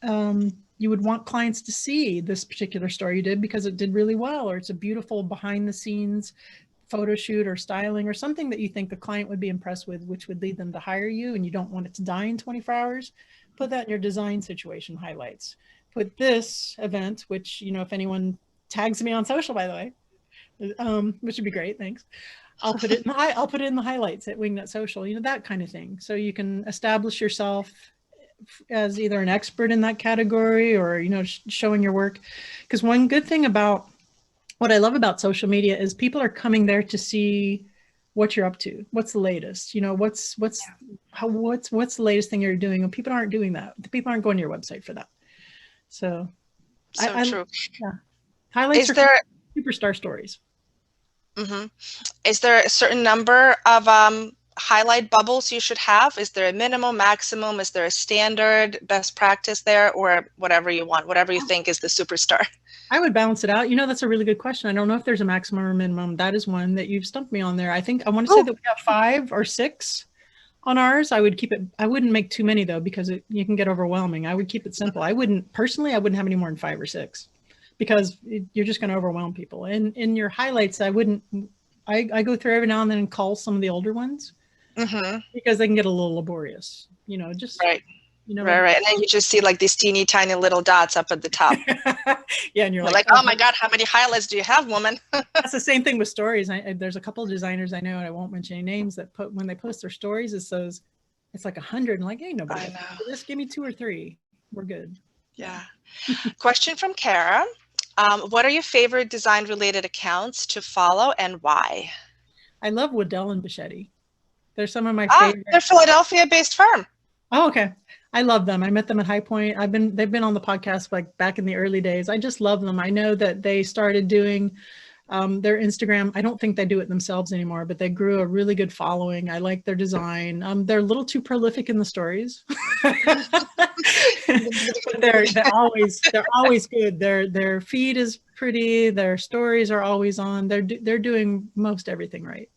you would want clients to see this particular story you did because it did really well, or it's a beautiful behind the scenes photo shoot or styling or something that you think the client would be impressed with, which would lead them to hire you, and you don't want it to die in 24 hours. Put that in your design situation highlights. Put this event, which, if anyone tags me on social, by the way, which would be great, thanks. I'll put it in the highlights at Wingnut Social, that kind of thing. So you can establish yourself as either an expert in that category or, showing your work. Because one good thing about what I love about social media is people are coming there to see what you're up to, what's the latest, you know, what's the latest thing you're doing. And people aren't doing that. The people aren't going to your website for that. So true. Yeah. Highlights are superstar stories. Mm-hmm. Is there a certain number of highlight bubbles you should have? Is there a minimum, maximum? Is there a standard best practice there, or whatever you want, whatever you think is the superstar? I would balance it out. You know, that's a really good question. I don't know if there's a maximum or minimum. That is one that you've stumped me on there. I want to say that we have 5 or 6 on ours. I would keep it. I wouldn't make too many though, because you can get overwhelming. I would keep it simple. I wouldn't have any more than 5 or 6, because you're just going to overwhelm people. And in your highlights, I go through every now and then and call some of the older ones, because they can get a little laborious, you know, just right. You know, right. And then you just see like these teeny tiny little dots up at the top. Yeah, and you're like, oh my God, how many highlights do you have, woman? That's the same thing with stories. There's a couple of designers I know, and I won't mention any names, that when they post their stories, it's like 100, and like, hey, nobody, just give me 2 or 3, we're good. Yeah. Question from Kara. What are your favorite design related accounts to follow and why? I love Waddell and Bichetti. They're some of my favorite. They're Philadelphia based firm. Oh, okay. I love them. I met them at High Point. They've been on the podcast like back in the early days. I just love them. I know that they started doing their Instagram. I don't think they do it themselves anymore, but they grew a really good following. I like their design. They're a little too prolific in the stories. they're always good. Their feed is pretty. Their stories are always on. They're doing most everything right.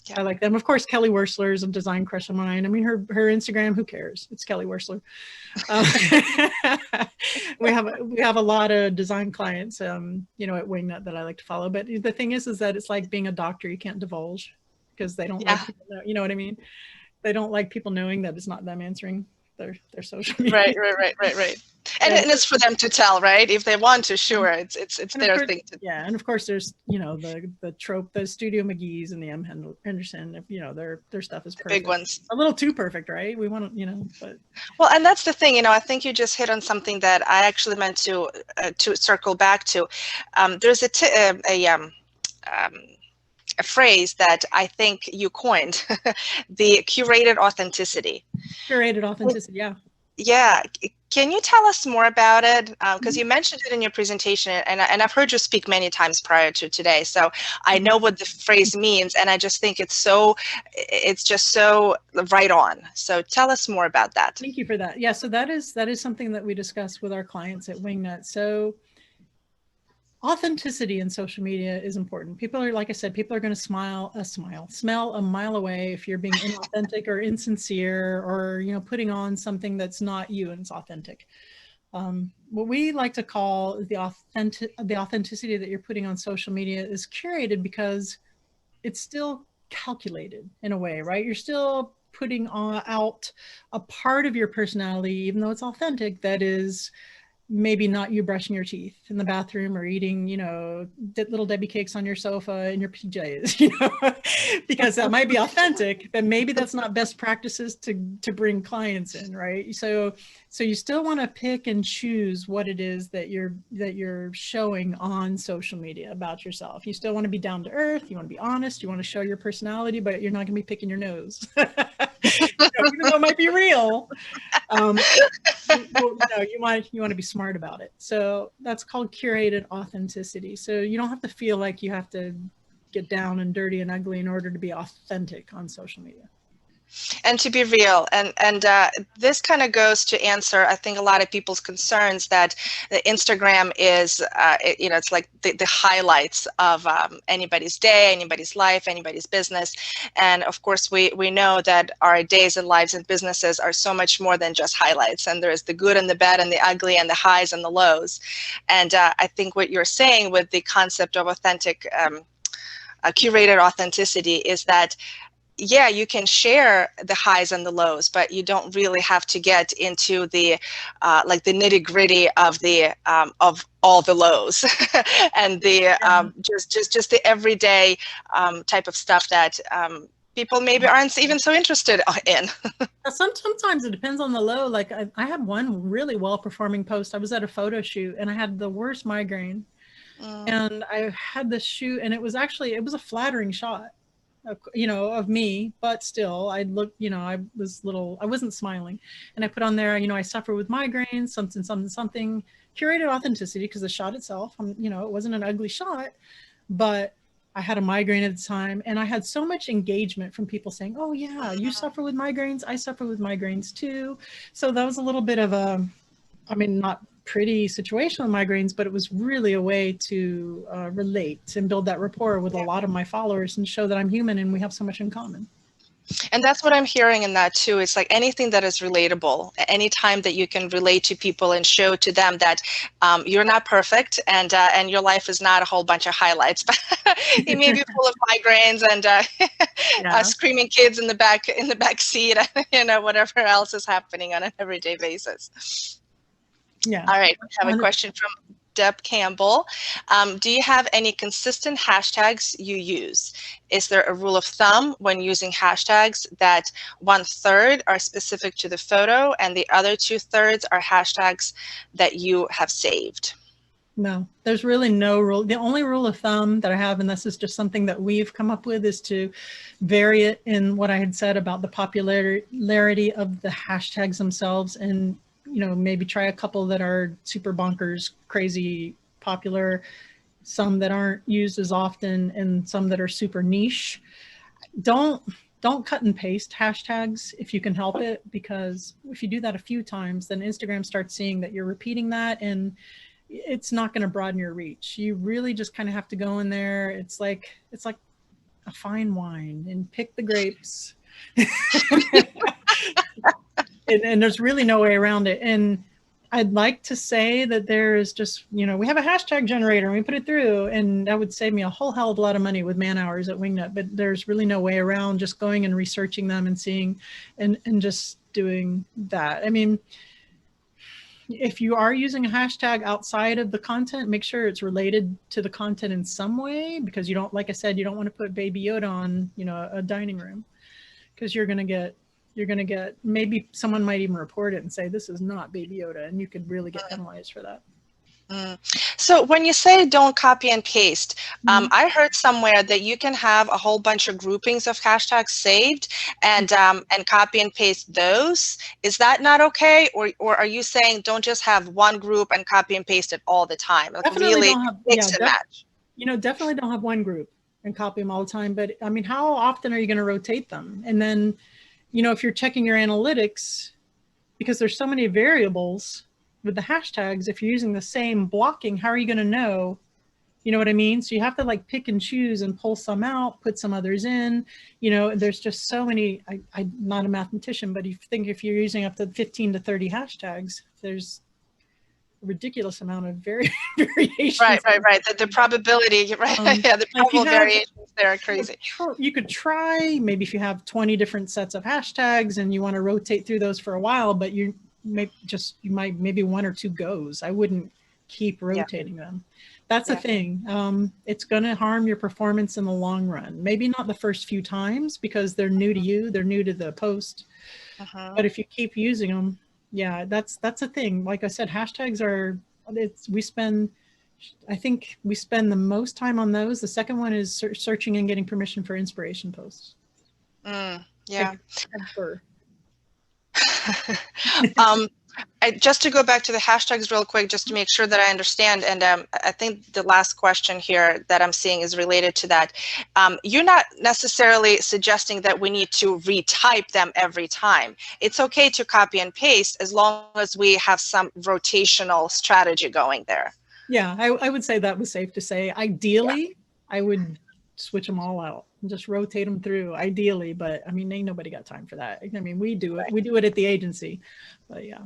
Yeah. I like them. Of course, Kelly Wersler is a design crush of mine. I mean, her Instagram, who cares? It's Kelly Wersler. We have a lot of design clients, you know, at Wingnut that I like to follow. But the thing is that it's like being a doctor. You can't divulge, because they don't like people know, you know what I mean? They don't like people knowing that it's not them answering their social media. Right. And it's for them to tell, right? If they want to, sure, it's their thing to. Yeah, and of course there's, you know, the trope, the Studio McGee's and the M. Henderson, you know, their stuff is perfect. Big ones. A little too perfect, right? We want to, you know, but. Well, and that's the thing, you know, I think you just hit on something that I actually meant to circle back to. There's a phrase that I think you coined, the curated authenticity. Curated authenticity, yeah. Yeah. Can you tell us more about it? Because you mentioned it in your presentation, and I've heard you speak many times prior to today. So I know what the phrase means, and I just think it's just so right on. So tell us more about that. Thank you for that. Yeah, so that is something that we discuss with our clients at Wingnut. So authenticity in social media is important. People are, like I said, people are going to smell a mile away if you're being inauthentic or insincere, or, you know, putting on something that's not you and it's authentic. What we like to call the authenticity that you're putting on social media is curated, because it's still calculated in a way, right? You're still putting out a part of your personality, even though it's authentic, that is maybe not you brushing your teeth in the bathroom or eating, you know, little Debbie cakes on your sofa in your PJs, you know, because that might be authentic, but maybe that's not best practices to bring clients in, right? So you still want to pick and choose what it is that you're showing on social media about yourself. You still want to be down to earth. You want to be honest. You want to show your personality, but you're not going to be picking your nose. Even though it might be real, you want to be smart about it. So that's called curated authenticity. So you don't have to feel like you have to get down and dirty and ugly in order to be authentic on social media. And to be real, and this kind of goes to answer, I think, a lot of people's concerns that the Instagram is, you know, it's like the highlights of anybody's day, anybody's life, anybody's business. And of course, we know that our days and lives and businesses are so much more than just highlights. And there's the good and the bad and the ugly and the highs and the lows. And I think what you're saying with the concept of authentic, curated authenticity is that, yeah, you can share the highs and the lows, but you don't really have to get into the like the nitty gritty of the of all the lows and the just the everyday type of stuff that people maybe aren't even so interested in. Sometimes it depends on the low. Like I had one really well-performing post. I was at a photo shoot and I had the worst migraine, and I had this shoot, and it was a flattering shot. you know, of me, but still I looked, you know, I wasn't smiling. And I put on there, you know, I suffer with migraines, something, something, something, curated authenticity, because the shot itself, you know, it wasn't an ugly shot, but I had a migraine at the time, and I had so much engagement from people saying, oh yeah, you suffer with migraines. I suffer with migraines too. So that was a little bit of a, I mean, not pretty situation with migraines, but it was really a way to relate and build that rapport with a lot of my followers and show that I'm human and we have so much in common. And that's what I'm hearing in that too. It's like anything that is relatable, anytime that you can relate to people and show to them that you're not perfect and your life is not a whole bunch of highlights, but it may be full of migraines and screaming kids in the back seat, you know, whatever else is happening on an everyday basis. Yeah. All right. We have a question from Deb Campbell. Do you have any consistent hashtags you use? Is there a rule of thumb when using hashtags that 1/3 are specific to the photo and the other 2/3 are hashtags that you have saved? No, there's really no rule. The only rule of thumb that I have, and this is just something that we've come up with, is to vary it in what I had said about the popularity of the hashtags themselves, and you know, maybe try a couple that are super bonkers, crazy popular, some that aren't used as often, and some that are super niche. Don't cut and paste hashtags if you can help it, because if you do that a few times, then Instagram starts seeing that you're repeating that, and it's not going to broaden your reach. You really just kind of have to go in there. It's like a fine wine, and pick the grapes. And there's really no way around it. And I'd like to say that there is just, you know, we have a hashtag generator and we put it through, and that would save me a whole hell of a lot of money with man hours at Wingnut, but there's really no way around just going and researching them and seeing and just doing that. I mean, if you are using a hashtag outside of the content, make sure it's related to the content in some way, because you don't, like I said, you don't want to put Baby Yoda on, you know, a dining room, because you're going to get, maybe someone might even report it and say, this is not Baby Yoda, and you could really get penalized for that. So when you say don't copy and paste, I heard somewhere that you can have a whole bunch of groupings of hashtags saved and copy and paste those. Is that not okay? Or are you saying don't just have one group and copy and paste it all the time? Like really mix and match. You know, definitely don't have one group and copy them all the time. But I mean, how often are you going to rotate them? And then, you know, if you're checking your analytics, because there's so many variables with the hashtags, if you're using the same blocking, how are you going to know? You know what I mean? So you have to like pick and choose and pull some out, put some others in. You know, there's just so many. I'm not a mathematician, but if you're using up to 15 to 30 hashtags, there's a ridiculous amount of variations. Right. The probability, right? Yeah, the probable variations there are crazy. You could try, maybe if you have 20 different sets of hashtags and you want to rotate through those for a while, but you might maybe one or two goes. I wouldn't keep rotating them. That's the thing. It's going to harm your performance in the long run. Maybe not the first few times because they're new to you, they're new to the post. But if you keep using them, yeah, that's a thing. Like I said, hashtags are, I think we spend the most time on those. The second one is searching and getting permission for inspiration posts. Yeah. Just to go back to the hashtags real quick, just to make sure that I understand, and I think the last question here that I'm seeing is related to that. You're not necessarily suggesting that we need to retype them every time. It's okay to copy and paste as long as we have some rotational strategy going there. Yeah, I would say that was safe to say. Ideally, I would switch them all out and just rotate them through, ideally, but I mean, ain't nobody got time for that. I mean, we do it. We do it at the agency, but yeah.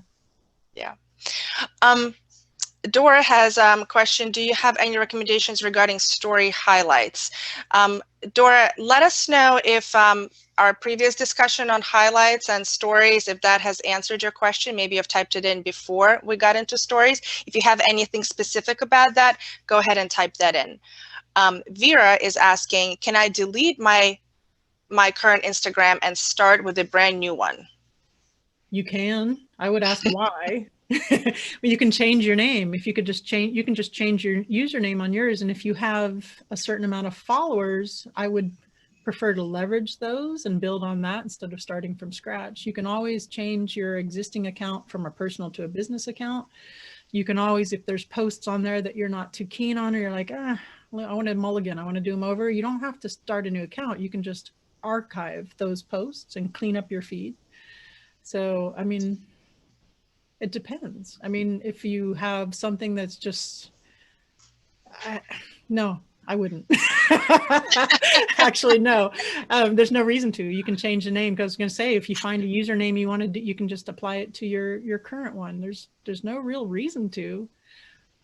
Dora has a question. Do you have any recommendations regarding story highlights? Dora, let us know if our previous discussion on highlights and stories, if that has answered your question. Maybe you've typed it in before we got into stories. If you have anything specific about that, go ahead and type that in. Vera is asking, can I delete my current Instagram and start with a brand new one? You can. I would ask why. You can change your name. If you could just change, you can just change your username on yours. And if you have a certain amount of followers, I would prefer to leverage those and build on that instead of starting from scratch. You can always change your existing account from a personal to a business account. You can always, if there's posts on there that you're not too keen on, or you're like, I want to mulligan, I want to do them over, you don't have to start a new account. You can just archive those posts and clean up your feed. So, I mean, it depends. I mean, if you have something that's just, no, I wouldn't. Actually, no, there's no reason to. You can change the name, because I was going to say, if you find a username you want to do, you can just apply it to your current one. There's no real reason to.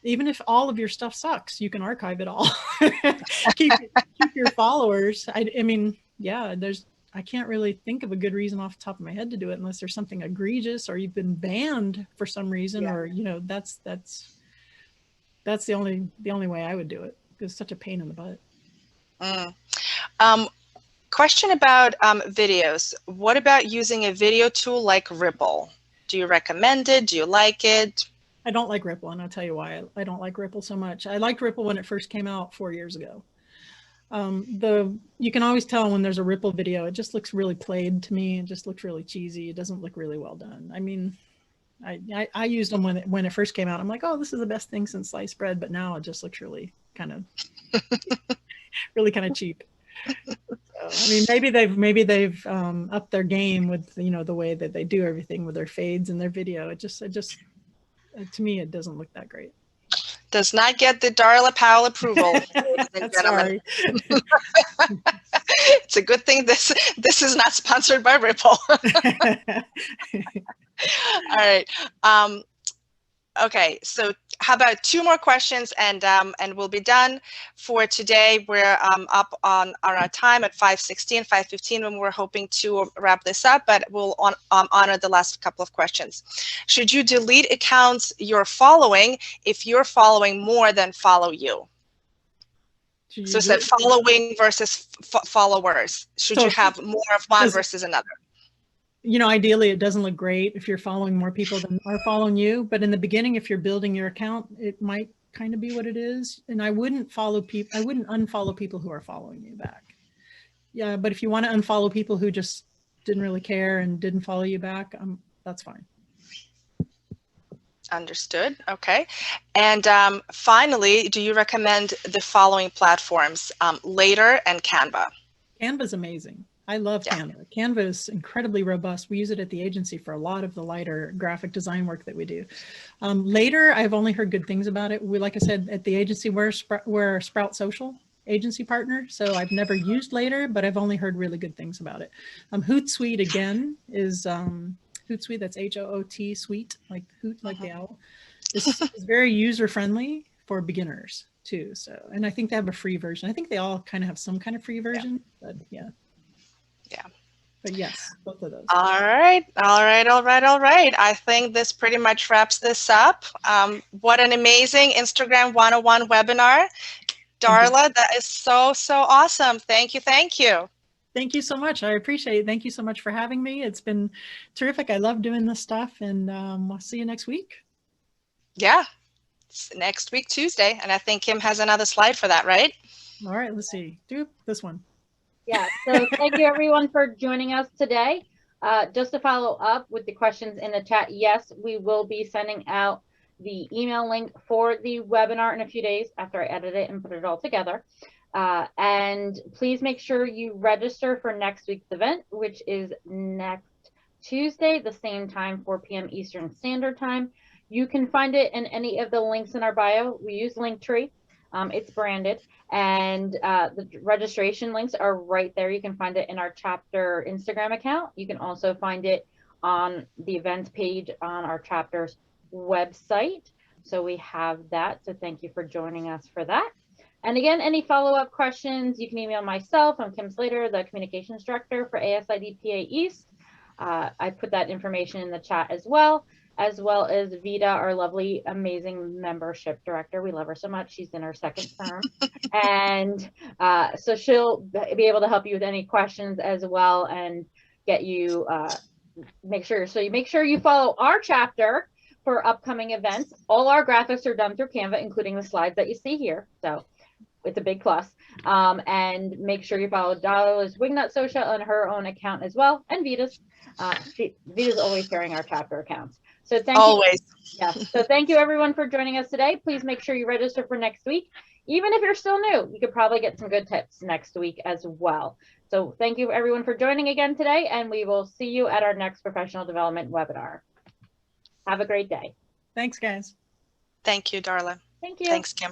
Even if all of your stuff sucks, you can archive it all. keep your followers. I mean, yeah, I can't really think of a good reason off the top of my head to do it, unless there's something egregious or you've been banned for some reason, or, you know, that's the only way I would do it. It's such a pain in the butt. Question about videos. What about using a video tool like Ripple? Do you recommend it? Do you like it? I don't like Ripple, and I'll tell you why I don't like Ripple so much. I liked Ripple when it first came out 4 years ago. You can always tell when there's a Ripple video, it just looks really played to me. It just looks really cheesy. It doesn't look really well done. I mean, I used them when it first came out. I'm like, oh, this is the best thing since sliced bread. But now it just looks really kind of cheap. So, I mean, maybe they've upped their game with, you know, the way that they do everything with their fades and their video. It just to me, it doesn't look that great. Does not get the Darla Powell approval. Sorry. It's a good thing this is not sponsored by Ripple. All right. Okay, so how about 2 more questions, and we'll be done for today. We're up on our time at 5:16, 5:15 when we're hoping to wrap this up, but we'll honor the last couple of questions. Should you delete accounts you're following if you're following more than follow you? So it's that following versus followers. Should you have more of one versus another? You know, ideally, it doesn't look great if you're following more people than are following you. But in the beginning, if you're building your account, it might kind of be what it is. And I wouldn't unfollow people who are following you back. Yeah, but if you want to unfollow people who just didn't really care and didn't follow you back, that's fine. Understood. Okay. And finally, do you recommend the following platforms, Later and Canva? Canva's amazing. I love Canva. Canva is incredibly robust. We use it at the agency for a lot of the lighter graphic design work that we do. Later, I've only heard good things about it. Like I said, at the agency, we're a Sprout Social agency partner. So I've never used Later, but I've only heard really good things about it. Hootsuite, again, is Hootsuite, that's H-O-O-T, suite, like hoot, like the owl. This is very user-friendly for beginners, too. So, and I think they have a free version. I think they all kind of have some kind of free version, but yeah. Yeah. But yes, both of those. All right. I think this pretty much wraps this up. What an amazing Instagram 101 webinar. Darla, that is so awesome. Thank you. Thank you so much. I appreciate it. Thank you so much for having me. It's been terrific. I love doing this stuff, and I'll see you next week. Yeah, it's next week, Tuesday. And I think Kim has another slide for that, right? All right, let's see. Do this one. Yeah, so thank you everyone for joining us today. Just to follow up with the questions in the chat, yes, we will be sending out the email link for the webinar in a few days after I edit it and put it all together. And please make sure you register for next week's event, which is next Tuesday, the same time, 4 p.m. Eastern Standard Time. You can find it in any of the links in our bio. We use Linktree. It's branded, and the registration links are right there. You can find it in our chapter Instagram account. You can also find it on the events page on our chapter's website. So we have that. So thank you for joining us for that. And again, any follow-up questions, you can email myself. I'm Kim Slater, the Communications Director for ASID PA East. I put that information in the chat as well as Vida, our lovely, amazing membership director. We love her so much. She's in her second term. And so she'll be able to help you with any questions as well and get you, make sure you follow our chapter for upcoming events. All our graphics are done through Canva, including the slides that you see here. So it's a big plus. And make sure you follow Darla's Wingnut Social on her own account as well, and Vita's. Vita's always sharing our chapter accounts. So thank Always. you. Yes. So thank you everyone for joining us today. Please make sure you register for next week. Even if you're still new, you could probably get some good tips next week as well. So thank you everyone for joining again today, and we will see you at our next professional development webinar. Have a great day. Thanks, guys. Thank you, Darla. Thank you. Thanks, Kim.